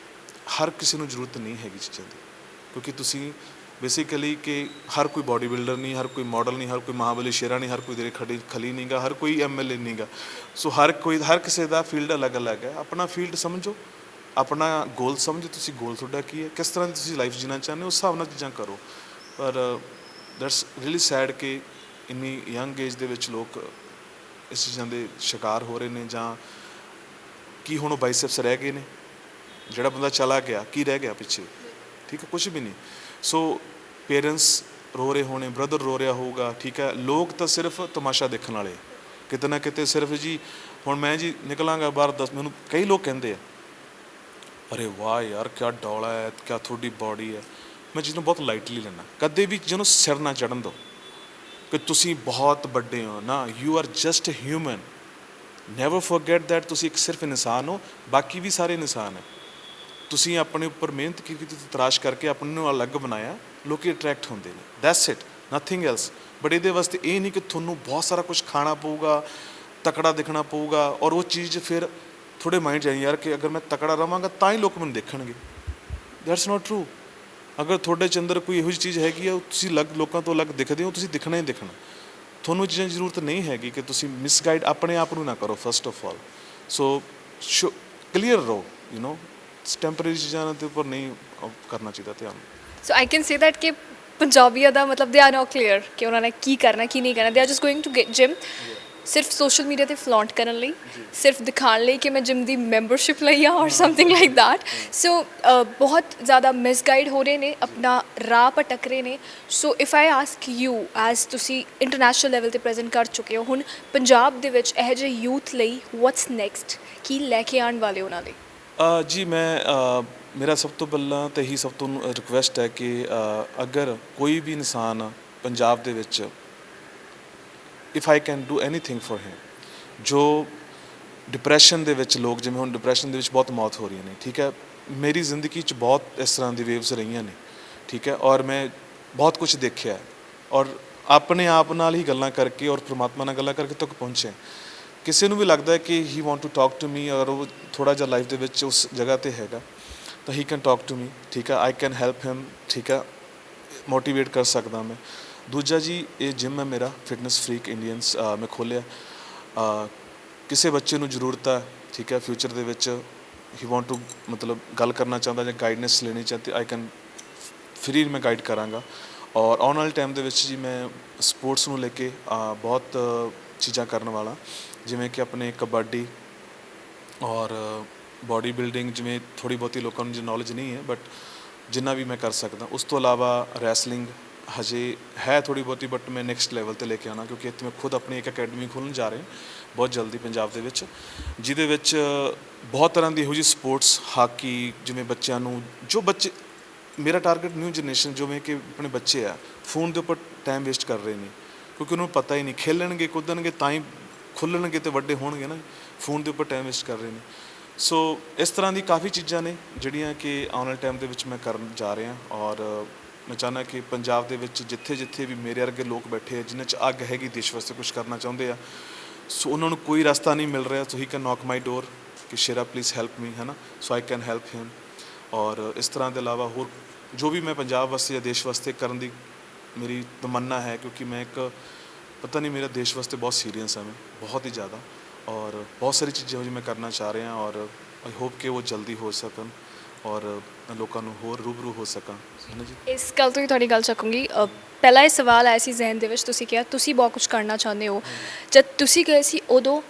ਹਰ ਕਿਸੇ ਨੂੰ ਜ਼ਰੂਰਤ ਨਹੀਂ ਹੈਗੀ ਚੀਜ਼ਾਂ ਦੀ, ਕਿਉਂਕਿ ਤੁਸੀਂ ਬੇਸਿਕਲੀ ਕਿ ਹਰ ਕੋਈ ਬੋਡੀ ਬਿਲਡਰ ਨਹੀਂ, ਹਰ ਕੋਈ ਮਾਡਲ ਨਹੀਂ, ਹਰ ਕੋਈ ਮਹਾਬਲੀ ਸ਼ੇਰਾ ਨਹੀਂ, ਹਰ ਕੋਈ ਤੇਰੇ ਖਲੀ ਨਹੀਂਗਾ, ਹਰ ਕੋਈ MLA ਨਹੀਂਗਾ। ਸੋ ਹਰ ਕਿਸੇ ਦਾ ਫੀਲਡ ਅਲੱਗ-ਅਲੱਗ ਹੈ। ਆਪਣਾ ਫੀਲਡ ਸਮਝੋ, ਆਪਣਾ ਗੋਲ ਸਮਝੋ, ਤੁਸੀਂ ਗੋਲ ਤੁਹਾਡਾ ਕੀ ਹੈ, ਕਿਸ ਤਰ੍ਹਾਂ ਦੀ ਤੁਸੀਂ ਲਾਈਫ ਜੀਣਾ ਚਾਹੁੰਦੇ ਹੋ, ਉਸ ਹਿਸਾਬ ਨਾਲ ਚੀਜ਼ਾਂ ਕਰੋ। ਪਰ ਦੈਟਸ ਰੀਅਲੀ ਸੈਡ ਕਿ ਇੰਨੀ ਯੰਗ ਏਜ ਦੇ ਵਿੱਚ ਲੋਕ ਇਸ ਚੀਜ਼ਾਂ ਦੇ ਸ਼ਿਕਾਰ ਹੋ ਰਹੇ ਨੇ, ਜਾਂ ਕੀ ਹੁਣ ਉਹ ਬਾਈਸੈਪਸ ਰਹਿ ਗਏ ਨੇ, ਜਿਹੜਾ ਬੰਦਾ ਚਲਾ ਗਿਆ ਕੀ ਰਹਿ ਗਿਆ ਪਿੱਛੇ, ਠੀਕ ਹੈ, ਕੁਝ ਵੀ ਨਹੀਂ। ਸੋ ਪੇਰੈਂਟਸ ਰੋ ਰਹੇ ਹੋਣੇ, ਬ੍ਰਦਰ ਰੋ ਰਿਹਾ ਹੋਊਗਾ, ਠੀਕ ਹੈ, ਲੋਕ ਤਾਂ ਸਿਰਫ ਤਮਾਸ਼ਾ ਦੇਖਣ ਵਾਲੇ, ਕਿਤੇ ਨਾ ਕਿਤੇ ਸਿਰਫ ਜੀ। ਹੁਣ ਮੈਂ ਜੀ ਨਿਕਲਾਂਗਾ ਬਾਹਰ, ਮੈਨੂੰ ਕਈ ਲੋਕ ਕਹਿੰਦੇ ਆ, ਅਰੇ ਵਾਹ ਯਾਰ ਕਿਆ ਡੌਲਾ ਹੈ, ਕਿਆ ਤੁਹਾਡੀ ਬੋਡੀ ਹੈ। ਮੈਂ ਚੀਜ਼ ਨੂੰ ਬਹੁਤ ਲਾਈਟਲੀ ਲੈਣਾ, ਕਦੇ ਵੀ ਜਿਹਨੂੰ ਸਿਰ ਨਾ ਚੜ੍ਹਨ ਦਿਓ ਕਿ ਤੁਸੀਂ ਬਹੁਤ ਵੱਡੇ ਹੋ ਨਾ, you are just human. Never forget that ਤੁਸੀਂ ਇੱਕ ਸਿਰਫ ਇਨਸਾਨ ਹੋ, ਬਾਕੀ ਵੀ ਸਾਰੇ ਇਨਸਾਨ ਹੈ। ਤੁਸੀਂ ਆਪਣੇ ਉੱਪਰ ਮਿਹਨਤ ਕੀਤੀ, ਤਰਾਸ਼ ਕਰਕੇ ਆਪਣੇ ਨੂੰ ਅਲੱਗ ਬਣਾਇਆ, ਲੋਕੀ ਅਟਰੈਕਟ ਹੁੰਦੇ ਨੇ, that's it, nothing else. But ਇਹਦੇ ਵਾਸਤੇ ਇਹ ਨਹੀਂ ਕਿ ਤੁਹਾਨੂੰ ਬਹੁਤ ਸਾਰਾ ਕੁਝ ਖਾਣਾ ਪਊਗਾ, ਤਕੜਾ ਦਿਖਣਾ ਪਊਗਾ, ਔਰ ਉਹ ਚੀਜ਼ ਫਿਰ ਤੁਹਾਡੇ ਮਾਈਂਡ 'ਚ ਆਈ ਯਾਰ ਕਿ ਅਗਰ ਮੈਂ ਤਕੜਾ ਰਵਾਂਗਾ ਤਾਂ ਹੀ ਲੋਕ ਮੈਨੂੰ ਦੇਖਣਗੇ। That's not true. ਅਗਰ ਤੁਹਾਡੇ 'ਚ ਅੰਦਰ ਕੋਈ ਇਹੋ ਜਿਹੀ ਚੀਜ਼ ਹੈਗੀ ਆ, ਤੁਸੀਂ ਲੋਕਾਂ ਤੋਂ ਅਲੱਗ ਦਿਖਦੇ ਹੋ, ਤੁਸੀਂ ਦਿਖਣਾ ਹੀ ਦਿਖਣਾ। ਤੁਹਾਨੂੰ ਚੀਜ਼ਾਂ ਦੀ ਜ਼ਰੂਰਤ ਨਹੀਂ ਹੈਗੀ ਕਿ ਤੁਸੀਂ ਮਿਸਗਾਈਡ ਆਪਣੇ ਆਪ ਨੂੰ ਨਾ ਕਰੋ first of all. So clear ਰਹੋ, ਯੂ ਨੋ, ਟੈਂਪਰੇਰੀ ਚੀਜ਼ਾਂ ਦੇ ਉੱਪਰ ਨਹੀਂ ਕਰਨਾ ਚਾਹੀਦਾ ਧਿਆਨ।
ਸੋ ਆਈ ਕੈਨ ਸੇ ਦੈਟ ਕਿ ਪੰਜਾਬੀਆਂ ਦਾ ਮਤਲਬ ਦੇ ਆਰ ਨਾਟ ਕਲੀਅਰ ਕਿ ਉਹਨਾਂ ਨੇ ਕੀ ਕਰਨਾ ਕੀ ਨਹੀਂ ਕਰਨਾ, they are just going to gym ਸਿਰਫ ਸੋਸ਼ਲ ਮੀਡੀਆ ਤੇ ਫਲੌਂਟ ਕਰਨ ਲਈ, ਸਿਰਫ ਦਿਖਾਉਣ ਲਈ ਕਿ ਮੈਂ ਜਿਮ ਦੀ ਮੈਂਬਰਸ਼ਿਪ ਲਈ ਆ ਔਰ ਸਮਥਿੰਗ ਲਾਈਕ ਦੈਟ। ਸੋ ਬਹੁਤ ਜ਼ਿਆਦਾ ਮਿਸਗਾਈਡ ਹੋ ਰਹੇ ਨੇ, ਆਪਣਾ ਰਾਹ ਭਟਕ ਰਹੇ ਨੇ। ਸੋ if I ask you, as ਤੁਸੀਂ ਇੰਟਰਨੈਸ਼ਨਲ ਲੈਵਲ ਤੇ ਪ੍ਰੈਜ਼ੈਂਟ ਕਰ ਚੁੱਕੇ ਹੋ, ਹੁਣ ਪੰਜਾਬ ਦੇ ਵਿੱਚ ਇਹੋ ਜਿਹੇ ਯੂਥ ਲਈ ਵਾਟਸ ਨੈਕਸਟ, ਕੀ ਲੈ ਕੇ ਆਉਣ ਵਾਲੇ ਉਹਨਾਂ ਲਈ?
ਜੀ ਮੇਰਾ ਸਭ ਤੋਂ ਪਹਿਲਾਂ ਤਾਂ ਇਹੀ ਸਭ ਤੋਂ ਰਿਕੁਐਸਟ ਹੈ ਕਿ ਅਗਰ ਕੋਈ ਵੀ ਇਨਸਾਨ ਪੰਜਾਬ ਦੇ ਵਿੱਚ, if I can do anything for ਹਿਮ, ਜੋ ਡਿਪਰੈਸ਼ਨ ਦੇ ਵਿੱਚ ਲੋਕ, ਜਿਵੇਂ ਹੁਣ ਡਿਪਰੈਸ਼ਨ ਦੇ ਵਿੱਚ ਬਹੁਤ ਮੌਤ ਹੋ ਰਹੀਆਂ ਨੇ, ਠੀਕ ਹੈ, ਮੇਰੀ ਜ਼ਿੰਦਗੀ 'ਚ ਬਹੁਤ ਇਸ ਤਰ੍ਹਾਂ ਦੀ ਵੇਵਸ ਰਹੀਆਂ ਨੇ, ਠੀਕ ਹੈ, ਔਰ ਮੈਂ ਬਹੁਤ ਕੁਝ ਦੇਖਿਆ, ਔਰ ਆਪਣੇ ਆਪ ਨਾਲ ਹੀ ਗੱਲਾਂ ਕਰਕੇ ਔਰ ਪ੍ਰਮਾਤਮਾ ਨਾਲ ਗੱਲਾਂ ਕਰਕੇ ਤੱਕ ਪਹੁੰਚੇ। ਕਿਸੇ ਨੂੰ ਵੀ ਲੱਗਦਾ ਹੈ ਕਿ he want to talk to me, ਅਗਰ ਉਹ ਥੋੜ੍ਹਾ ਜਿਹਾ ਲਾਈਫ ਦੇ ਵਿੱਚ ਉਸ ਜਗ੍ਹਾ 'ਤੇ ਹੈਗਾ ਤਾਂ ਹੀ ਕੈਨ ਟਾਕ ਟੂ ਮੀ, ਠੀਕ ਹੈ, ਆਈ ਕੈਨ ਹੈਲਪ ਹਿਮ, ਠੀਕ ਹੈ, ਮੋਟੀਵੇਟ ਕਰ ਸਕਦਾ ਮੈਂ। ਦੂਜਾ ਜੀ, ਇਹ ਜਿਮ ਹੈ ਮੇਰਾ ਫਿਟਨੈਸ ਫਰੀਕ ਇੰਡੀਅਨਸ ਮੈਂ ਖੋਲ੍ਹਿਆ, ਕਿਸੇ ਬੱਚੇ ਨੂੰ ਜ਼ਰੂਰਤ ਹੈ, ਠੀਕ ਹੈ, ਫਿਊਚਰ ਦੇ ਵਿੱਚ ਹੀ ਵਾਂਟ ਟੂ ਮਤਲਬ ਗੱਲ ਕਰਨਾ ਚਾਹੁੰਦਾ ਜਾਂ ਗਾਈਡਨੈਸ ਲੈਣੀ ਚਾਹਤੇ, ਆਈ ਕੈਨ ਫਰੀ ਮੈਂ ਗਾਈਡ ਕਰਾਂਗਾ। ਔਰ ਆਉਣ ਵਾਲੇ ਟਾਈਮ ਦੇ ਵਿੱਚ ਜੀ ਮੈਂ ਸਪੋਰਟਸ ਨੂੰ ਲੈ ਕੇ ਬਹੁਤ ਚੀਜ਼ਾਂ ਕਰਨ ਵਾਲਾ, ਜਿਵੇਂ ਕਿ ਆਪਣੇ ਕਬੱਡੀ ਔਰ ਬੋਡੀ ਬਿਲਡਿੰਗ, ਜਿਵੇਂ ਥੋੜ੍ਹੀ ਬਹੁਤੀ ਲੋਕਾਂ ਨੂੰ ਜੇ ਨੌਲੇਜ ਨਹੀਂ ਹੈ, ਬਟ ਜਿੰਨਾ ਵੀ ਮੈਂ ਕਰ ਸਕਦਾ। ਉਸ ਤੋਂ ਇਲਾਵਾ ਰੈਸਲਿੰਗ ਹਜੇ ਹੈ ਥੋੜ੍ਹੀ ਬਹੁਤੀ, ਬਟ ਮੈਂ ਨੈਕਸਟ ਲੈਵਲ 'ਤੇ ਲੈ ਕੇ ਆਉਣਾ, ਕਿਉਂਕਿ ਇੱਥੇ ਮੈਂ ਖੁਦ ਆਪਣੀ ਇੱਕ ਅਕੈਡਮੀ ਖੋਲ੍ਹਣ ਜਾ ਰਿਹਾ ਬਹੁਤ ਜਲਦੀ ਪੰਜਾਬ ਦੇ ਵਿੱਚ, ਜਿਹਦੇ ਵਿੱਚ ਬਹੁਤ ਤਰ੍ਹਾਂ ਦੀ ਇਹੋ ਜਿਹੀ ਸਪੋਰਟਸ, ਹਾਕੀ, ਜਿਵੇਂ ਬੱਚਿਆਂ ਨੂੰ, ਜੋ ਬੱਚੇ, ਮੇਰਾ ਟਾਰਗੇਟ ਨਿਊ ਜਨਰੇਸ਼ਨ, ਜਿਵੇਂ ਕਿ ਆਪਣੇ ਬੱਚੇ ਆ ਫੋਨ ਦੇ ਉੱਪਰ ਟਾਈਮ ਵੇਸਟ ਕਰ ਰਹੇ ਨੇ, ਕਿਉਂਕਿ ਉਹਨੂੰ ਪਤਾ ਹੀ ਨਹੀਂ, ਖੇਲਣਗੇ ਕੁੱਦਣਗੇ ਤਾਂ ਹੀ ਖੁੱਲ੍ਹਣਗੇ ਅਤੇ ਵੱਡੇ ਹੋਣਗੇ ਨਾ, ਫੋਨ ਦੇ ਉੱਪਰ ਟਾਈਮ ਵੇਸਟ ਕਰ ਰਹੇ ਨੇ। ਸੋ ਇਸ ਤਰ੍ਹਾਂ ਦੀ ਕਾਫੀ ਚੀਜ਼ਾਂ ਨੇ ਜਿਹੜੀਆਂ ਕਿ ਆਉਣ ਵਾਲੇ ਟਾਈਮ ਦੇ ਵਿੱਚ ਮੈਂ ਕਰਨ ਜਾ ਰਿਹਾ, ਔਰ ਮੈਂ ਚਾਹੁੰਦਾ ਕਿ ਪੰਜਾਬ ਦੇ ਵਿੱਚ ਜਿੱਥੇ ਜਿੱਥੇ ਵੀ ਮੇਰੇ ਵਰਗੇ ਲੋਕ ਬੈਠੇ ਆ, ਜਿਨ੍ਹਾਂ 'ਚ ਅੱਗ ਹੈਗੀ, ਦੇਸ਼ ਵਾਸਤੇ ਕੁਝ ਕਰਨਾ ਚਾਹੁੰਦੇ ਆ, ਸੋ ਉਹਨਾਂ ਨੂੰ ਕੋਈ ਰਸਤਾ ਨਹੀਂ ਮਿਲ ਰਿਹਾ, ਸੋ ਹੀ ਕੈਨ ਨੌਕ ਮਾਈ ਡੋਰ ਕਿ ਸ਼ੇਰਾ ਪਲੀਜ਼ ਹੈਲਪ ਮੀ, ਹੈ ਨਾ, ਸੋ ਆਈ ਕੈਨ ਹੈਲਪ ਹਿਮ। ਔਰ ਇਸ ਤਰ੍ਹਾਂ ਦੇ ਇਲਾਵਾ ਹੋਰ ਜੋ ਵੀ ਮੈਂ ਪੰਜਾਬ ਵਾਸਤੇ ਜਾਂ ਦੇਸ਼ ਵਾਸਤੇ ਕਰਨ ਦੀ ਮੇਰੀ ਤਮੰਨਾ ਹੈ, ਕਿਉਂਕਿ ਮੈਂ ਇੱਕ ਪਤਾ ਨਹੀਂ, ਮੇਰਾ ਦੇਸ਼ ਵਾਸਤੇ ਬਹੁਤ ਸੀਰੀਅਸ ਹਾਂ ਮੈਂ, ਬਹੁਤ ਹੀ ਜ਼ਿਆਦਾ, ਔਰ ਬਹੁਤ ਸਾਰੀ ਚੀਜ਼ਾਂ ਜੋ ਮੈਂ ਕਰਨਾ ਚਾਹ ਰਿਹਾ, ਔਰ ਆਈ ਹੋਪ ਕਿ ਉਹ ਜਲਦੀ ਹੋ ਸਕਣ ਔਰ ਮੈਂ ਲੋਕਾਂ ਨੂੰ ਹੋਰ ਰੂਬਰੂ ਹੋ ਸਕਾਂ, ਹੈ ਨਾ ਜੀ।
ਇਸ ਗੱਲ ਤੋਂ ਹੀ ਤੁਹਾਡੀ ਗੱਲ ਚੱਕੂੰਗੀ। ਪਹਿਲਾ ਇਹ ਸਵਾਲ ਆਇਆ ਸੀ ਜ਼ਹਿਨ ਦੇ ਵਿੱਚ, ਤੁਸੀਂ ਕਿਹਾ ਤੁਸੀਂ ਬਹੁਤ ਕੁਝ ਕਰਨਾ ਚਾਹੁੰਦੇ ਹੋ, ਜਦ ਤੁਸੀਂ ਗਏ ਸੀ ਉਦੋਂ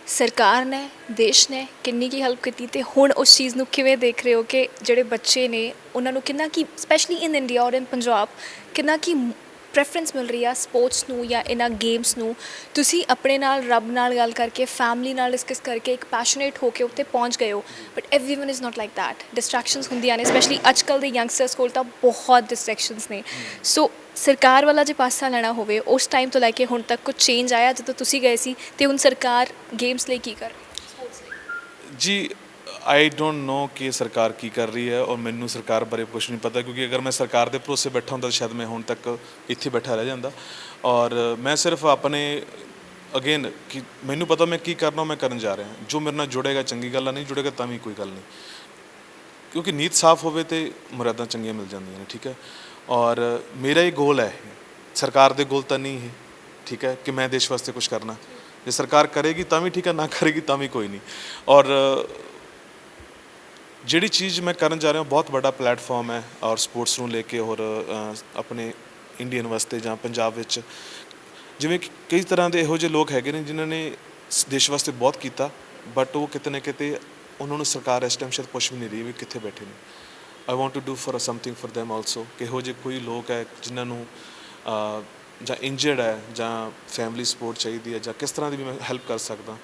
ਸਰਕਾਰ ਨੇ, ਦੇਸ਼ ਨੇ ਕਿੰਨੀ ਕੀ ਹੈਲਪ ਕੀਤੀ, ਅਤੇ ਹੁਣ ਉਸ ਚੀਜ਼ ਨੂੰ ਕਿਵੇਂ ਦੇਖ ਰਹੇ ਹੋ ਕਿ ਜਿਹੜੇ ਬੱਚੇ ਨੇ ਉਹਨਾਂ ਨੂੰ ਕਿੰਨਾ ਕੀ, ਸਪੈਸ਼ਲੀ ਇਨ ਇੰਡੀਆ ਔਰ ਇਨ ਪੰਜਾਬ, ਕਿੰਨਾ ਕੀ ਪ੍ਰੈਫਰੈਂਸ ਮਿਲ ਰਹੀ ਆ ਸਪੋਰਟਸ ਨੂੰ ਜਾਂ ਇਹਨਾਂ ਗੇਮਸ ਨੂੰ, ਤੁਸੀਂ ਆਪਣੇ ਨਾਲ ਰੱਬ ਨਾਲ ਗੱਲ ਕਰਕੇ ਫੈਮਿਲੀ ਨਾਲ ਡਿਸਕਸ ਕਰਕੇ ਇੱਕ ਪੈਸ਼ਨੇਟ ਹੋ ਕੇ ਉੱਤੇ ਪਹੁੰਚ ਗਏ ਹੋ, but everyone is not like that. Distractions ਹੁੰਦੀਆਂ ਨੇ, ਸਪੈਸ਼ਲੀ ਅੱਜ ਕੱਲ੍ਹ ਦੇ ਯੰਗਸਟਰਸ ਕੋਲ ਤਾਂ ਬਹੁਤ ਡਿਸਟਰੈਕਸ਼ਨਸ ਨੇ। ਸੋ ਸਰਕਾਰ ਵਾਲਾ ਜੇ ਪਾਸਾ ਲੈਣਾ ਹੋਵੇ, ਉਸ ਟਾਈਮ ਤੋਂ ਲੈ ਕੇ ਹੁਣ ਤੱਕ ਕੁਝ ਚੇਂਜ ਆਇਆ ਜਦੋਂ ਤੁਸੀਂ ਗਏ ਸੀ, ਤੇ ਹੁਣ ਸਰਕਾਰ ਗੇਮਸ ਲਈ ਕੀ ਕਰ ਰਹੀ ਹੈ, ਸਪੋਰਟਸ ਲਈ?
ਜੀ ਆਈ ਡੋਂਟ ਨੋ ਕਿ ਸਰਕਾਰ ਕੀ ਕਰ ਰਹੀ ਹੈ, ਔਰ ਮੈਨੂੰ ਸਰਕਾਰ ਬਾਰੇ ਕੁਛ ਨਹੀਂ ਪਤਾ, ਕਿਉਂਕਿ ਅਗਰ ਮੈਂ ਸਰਕਾਰ ਦੇ ਭਰੋਸੇ ਬੈਠਾ ਹੁੰਦਾ ਤਾਂ ਸ਼ਾਇਦ ਮੈਂ ਹੁਣ ਤੱਕ ਇੱਥੇ ਬੈਠਾ ਰਹਿ ਜਾਂਦਾ। ਔਰ ਮੈਂ ਸਿਰਫ ਆਪਣੇ ਅਗੇਨ ਕਿ ਮੈਨੂੰ ਪਤਾ ਮੈਂ ਕੀ ਕਰਨਾ, ਮੈਂ ਕਰਨ ਜਾ ਰਿਹਾ। ਜੋ ਮੇਰੇ ਨਾਲ ਜੁੜੇਗਾ ਚੰਗੀ ਗੱਲ ਆ, ਨਹੀਂ ਜੁੜੇਗਾ ਤਾਂ ਵੀ ਕੋਈ ਗੱਲ ਨਹੀਂ, ਕਿਉਂਕਿ ਨੀਤ ਸਾਫ਼ ਹੋਵੇ ਤੇ ਮੁਰਾਦਾਂ ਚੰਗੀਆਂ ਮਿਲ ਜਾਂਦੀਆਂ ਨੇ, ਠੀਕ ਹੈ। ਔਰ ਮੇਰਾ ਹੀ ਗੋਲ ਹੈ, ਸਰਕਾਰ ਦੇ ਗੋਲ ਤਾਂ ਨਹੀਂ ਹੈ, ਠੀਕ ਹੈ, ਕਿ ਮੈਂ ਦੇਸ਼ ਵਾਸਤੇ ਕੁਝ ਕਰਨਾ। ਜੇ ਸਰਕਾਰ ਕਰੇਗੀ ਤਾਂ ਵੀ ਠੀਕ ਹੈ, ਨਾ ਕਰੇਗੀ ਤਾਂ ਵੀ ਕੋਈ ਨਹੀਂ। ਔਰ ਜਿਹੜੀ ਚੀਜ਼ ਮੈਂ ਕਰਨ ਜਾ ਰਿਹਾ ਬਹੁਤ ਵੱਡਾ ਪਲੇਟਫਾਰਮ ਹੈ, ਔਰ ਸਪੋਰਟਸ ਨੂੰ ਲੈ ਕੇ, ਔਰ ਆਪਣੇ ਇੰਡੀਅਨ ਵਾਸਤੇ ਜਾਂ ਪੰਜਾਬ ਵਿੱਚ ਜਿਵੇਂ ਕਿ ਕਈ ਤਰ੍ਹਾਂ ਦੇ ਇਹੋ ਜਿਹੇ ਲੋਕ ਹੈਗੇ ਨੇ ਜਿਨ੍ਹਾਂ ਨੇ ਦੇਸ਼ ਵਾਸਤੇ ਬਹੁਤ ਕੀਤਾ, ਬਟ ਉਹ ਕਿਤੇ ਨਾ ਕਿਤੇ ਉਹਨਾਂ ਨੂੰ ਸਰਕਾਰ ਇਸ ਟਾਈਮ ਸ਼ਾਇਦ ਪੁੱਛ ਵੀ ਨਹੀਂ ਰਹੀ ਵੀ ਕਿੱਥੇ ਬੈਠੇ ਨੇ। I want to do for something for them also, ਕਿ ਇਹੋ ਜਿਹੇ ਕੋਈ ਲੋਕ ਹੈ ਜਿਨ੍ਹਾਂ ਨੂੰ ਜਾਂ ਇੰਜਰਡ ਹੈ ਜਾਂ ਫੈਮਿਲੀ ਸਪੋਰਟ ਚਾਹੀਦੀ ਹੈ, ਜਾਂ ਕਿਸ ਤਰ੍ਹਾਂ ਦੀ ਵੀ ਮੈਂ ਹੈਲਪ ਕਰ ਸਕਦਾ,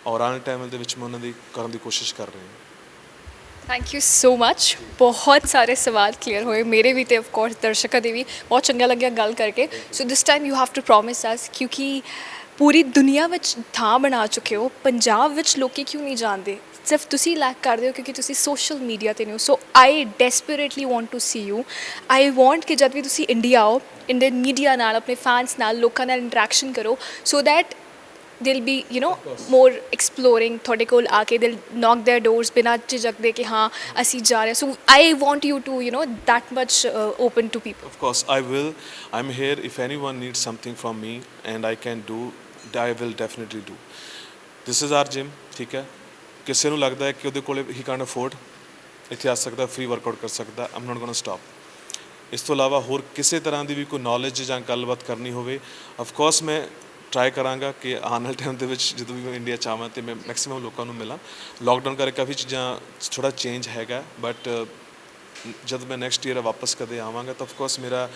ਔਰ ਆਉਣ ਵਾਲੇ ਟਾਈਮ ਦੇ ਵਿੱਚ ਮੈਂ ਉਹਨਾਂ ਦੀ ਕਰਨ ਦੀ ਕੋਸ਼ਿਸ਼ ਕਰ ਰਿਹਾ ਹਾਂ।
ਥੈਂਕ ਯੂ ਸੋ ਮੱਚ। ਬਹੁਤ ਸਾਰੇ ਸਵਾਲ ਕਲੀਅਰ ਹੋਏ ਮੇਰੇ ਵੀ, ਤੇ ਆਫ ਕੋਰਸ ਦਰਸ਼ਕਾਂ ਦੇ ਵੀ। ਬਹੁਤ ਚੰਗਾ ਲੱਗਿਆ ਗੱਲ ਕਰਕੇ। So this time you have to promise us, ਕਿਉਂਕਿ ਪੂਰੀ ਦੁਨੀਆ ਵਿੱਚ ਥਾਂ ਬਣਾ ਚੁੱਕੇ ਹੋ, ਪੰਜਾਬ ਵਿੱਚ ਲੋਕੀ ਕਿਉਂ ਨਹੀਂ ਜਾਣਦੇ? ਸਿਰਫ ਤੁਸੀਂ ਲੈਕ ਕਰਦੇ ਹੋ ਕਿਉਂਕਿ ਤੁਸੀਂ ਸੋਸ਼ਲ ਮੀਡੀਆ 'ਤੇ ਨਹੀਂ ਹੋ। So I desperately want to see you. I want ਕਿ ਜਦ ਵੀ ਤੁਸੀਂ ਇੰਡੀਆ ਆਓ, ਇੰਡੀਅਨ ਮੀਡੀਆ ਨਾਲ, ਆਪਣੇ ਫੈਨਸ ਨਾਲ, ਲੋਕਾਂ ਨਾਲ ਇੰਟਰੈਕਸ਼ਨ ਕਰੋ, ਸੋ ਦੈਟ ਦਿਲ ਬੀ more exploring ਤੁਹਾਡੇ ਕੋਲ ਆ ਕੇ, ਦਿਲ knock their doors ਬਿਨਾਂ ਝਿਜਕਦੇ ਕਿ ਹਾਂ ਅਸੀਂ ਜਾ ਰਹੇ। So I want you to that much open to people.
Of course, I will. I'm here. If anyone needs something from me and I can do, I will definitely do. This is our gym, ਠੀਕ ਹੈ। ਕਿਸੇ ਨੂੰ ਲੱਗਦਾ ਹੈ ਕਿ ਉਹਦੇ ਕੋਲ ਹੀ can't afford, ਇੱਥੇ ਆ ਸਕਦਾ, ਫ੍ਰੀ ਵਰਕਆਊਟ ਕਰ ਸਕਦਾ, I'm not gonna stop। ਇਸ ਤੋਂ ਇਲਾਵਾ ਹੋਰ ਕਿਸੇ ਤਰ੍ਹਾਂ ਦੀ ਵੀ ਕੋਈ ਨੌਲੇਜ ਜਾਂ ਗੱਲਬਾਤ ਕਰਨੀ ਹੋਵੇ, ਆਫ ਕੋਰਸ ਮੈਂ ਟਰਾਈ ਕਰਾਂਗਾ ਕਿ ਆਉਣ ਵਾਲੇ ਟਾਈਮ ਦੇ ਵਿੱਚ ਜਦੋਂ ਵੀ ਮੈਂ ਇੰਡੀਆ 'ਚ ਆਵਾਂ ਅਤੇ ਮੈਂ ਮੈਕਸੀਮਮ ਲੋਕਾਂ ਨੂੰ ਮਿਲਾਂ। ਲੋਕਡਾਊਨ ਕਰਕੇ ਕਾਫੀ ਚੀਜ਼ਾਂ ਥੋੜ੍ਹਾ ਚੇਂਜ ਹੈਗਾ, ਬਟ ਜਦ ਮੈਂ ਨੈਕਸਟ ਈਅਰ ਵਾਪਸ ਕਦੇ ਆਵਾਂਗਾ ਤਾਂ ਆਫਕੋਰਸ ਮੇਰਾ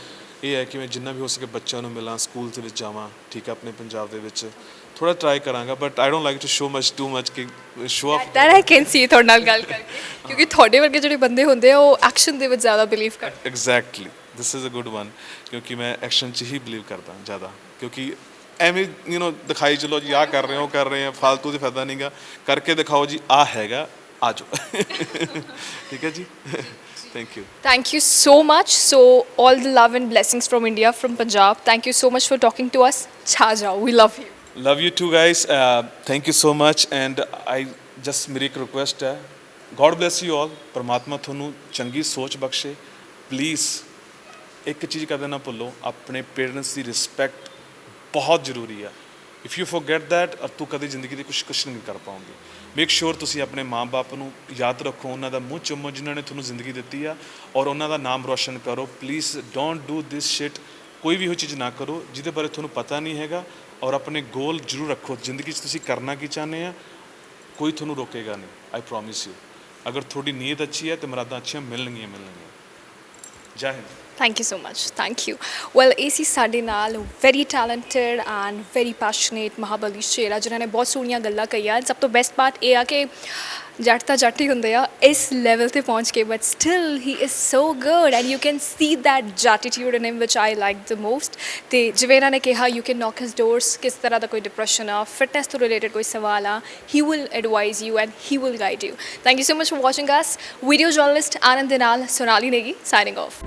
ਇਹ ਹੈ ਕਿ ਮੈਂ ਜਿੰਨਾ ਵੀ ਹੋ ਸਕੇ ਬੱਚਿਆਂ ਨੂੰ ਮਿਲਾਂ, ਸਕੂਲ ਦੇ ਵਿੱਚ ਜਾਵਾਂ, ਠੀਕ ਹੈ, ਆਪਣੇ ਪੰਜਾਬ ਦੇ ਵਿੱਚ ਥੋੜ੍ਹਾ ਟਰਾਈ ਕਰਾਂਗਾ। But I don't like to show much too much ਕਿ show off.
That I can see ਤੁਹਾਡੇ ਨਾਲ ਗੱਲ ਕਰਕੇ, ਕਿਉਂਕਿ ਤੁਹਾਡੇ ਵਰਗੇ ਜਿਹੜੇ ਬੰਦੇ ਹੁੰਦੇ ਆ ਉਹ ਐਕਸ਼ਨ ਦੇ ਵਿੱਚ ਜ਼ਿਆਦਾ ਬਿਲੀਵ ਕਰਦੇ।
Exactly, this is a good one, ਕਿਉਂਕਿ ਮੈਂ ਐਕਸ਼ਨ 'ਚ ਹੀ ਬਿਲੀਵ ਕਰਦਾ ਜ਼ਿਆਦਾ, ਕਿਉਂਕਿ ਐਵੇਂ ਦਿਖਾਈ ਚਲੋ ਜੀ ਆਹ ਕਰ ਰਹੇ ਹੋ, ਕਰ ਰਹੇ ਆ, ਫਾਲਤੂ ਦੇ ਫਾਇਦਾ ਨਹੀਂਗਾ, ਕਰਕੇ ਦਿਖਾਓ ਜੀ ਆਹ ਹੈਗਾ, ਆ ਜਾਓ। ਠੀਕ ਹੈ ਜੀ, thank you.
Thank you so much. So all the love and blessings from India, from Punjab. Thank you so much for talking to us. Chha jao, we love you.
Love you too guys, thank you so much, and I just ਮੇਰੀ ਇੱਕ request ਹੈ, God bless you all, ਪਰਮਾਤਮਾ ਤੁਹਾਨੂੰ ਚੰਗੀ ਸੋਚ ਬਖਸ਼ੇ। Please ਇੱਕ ਚੀਜ਼ ਕਦੇ ਨਾ ਭੁੱਲੋ, ਆਪਣੇ ਪੇਰੈਂਟਸ ਦੀ ਰਿਸਪੈਕਟ ਬਹੁਤ ਜ਼ਰੂਰੀ ਆ। ਇਫ ਯੂ ਫੋਰਗੈਟ ਦੈਟ, ਤੂੰ ਕਦੇ ਜ਼ਿੰਦਗੀ ਦੇ ਕੁਛ ਨਹੀਂ ਕਰ ਪਾਉਂਗੇ। ਮੇਕ ਸ਼ੋਰ ਤੁਸੀਂ ਆਪਣੇ ਮਾਂ-ਬਾਪ ਨੂੰ ਯਾਦ ਰੱਖੋ, ਉਹਨਾਂ ਦਾ ਮੂੰਹ ਚੁੰਮੋ ਜਿਨ੍ਹਾਂ ਨੇ ਤੁਹਾਨੂੰ ਜ਼ਿੰਦਗੀ ਦਿੱਤੀ ਆ, ਔਰ ਉਹਨਾਂ ਦਾ ਨਾਮ ਰੋਸ਼ਨ ਕਰੋ। Please don't do this shit. ਕੋਈ ਵੀ ਉਹ ਚੀਜ਼ ਨਾ ਕਰੋ ਜਿਹਦੇ ਬਾਰੇ ਤੁਹਾਨੂੰ ਪਤਾ ਨਹੀਂ ਹੈਗਾ, ਔਰ ਆਪਣੇ ਗੋਲ ਜ਼ਰੂਰ ਰੱਖੋ ਜ਼ਿੰਦਗੀ 'ਚ ਤੁਸੀਂ ਕਰਨਾ ਕੀ ਚਾਹੁੰਦੇ ਆ, ਕੋਈ ਤੁਹਾਨੂੰ ਰੋਕੇਗਾ ਨਹੀਂ, ਆਈ ਪ੍ਰੋਮਿਸ ਯੂ। ਅਗਰ ਤੁਹਾਡੀ ਨੀਅਤ ਅੱਛੀ ਹੈ ਤਾਂ ਮੁਰਾਦਾਂ ਅੱਛੀਆਂ ਮਿਲਣਗੀਆਂ। ਜੈ Hind.
Thank you so much. Thank you. Well, AC ਸਾਡੇ ਨਾਲ very talented and very passionate ਮਹਾਬਲੀ ਸ਼ੇਰਾ, ਜਿਨ੍ਹਾਂ ਨੇ ਬਹੁਤ ਸੋਹਣੀਆਂ ਗੱਲਾਂ ਕਹੀਆਂ। ਸਭ ਤੋਂ ਬੈਸਟ ਪਾਰਟ ਇਹ ਆ ਕਿ ਜੱਟ ਤਾਂ ਜੱਟ ਹੀ ਹੁੰਦੇ ਆ ਇਸ ਲੈਵਲ ਤੇ ਪਹੁੰਚ ਕੇ, but still he is so good and you can see that attitude in him which I like the most. ਤੇ ਜਿਵੇਂ ਇਹਨਾਂ ਨੇ ਕਿਹਾ, you can knock his doors, ਕਿਸ ਤਰ੍ਹਾਂ ਦਾ ਕੋਈ ਡਿਪਰੈਸ਼ਨ ਆ, ਫਿਟਨੈਸ ਤੋਂ ਰਿਲੇਟਡ ਕੋਈ ਸਵਾਲ ਆ, he will advise you and he will guide you. Thank you so much for watching us. Video journalist Anand ਦੇ ਨਾਲ ਸੋਨਾਲੀ ਨੇਗੀ, ਸਾਈਨਿੰਗ ਆਫ।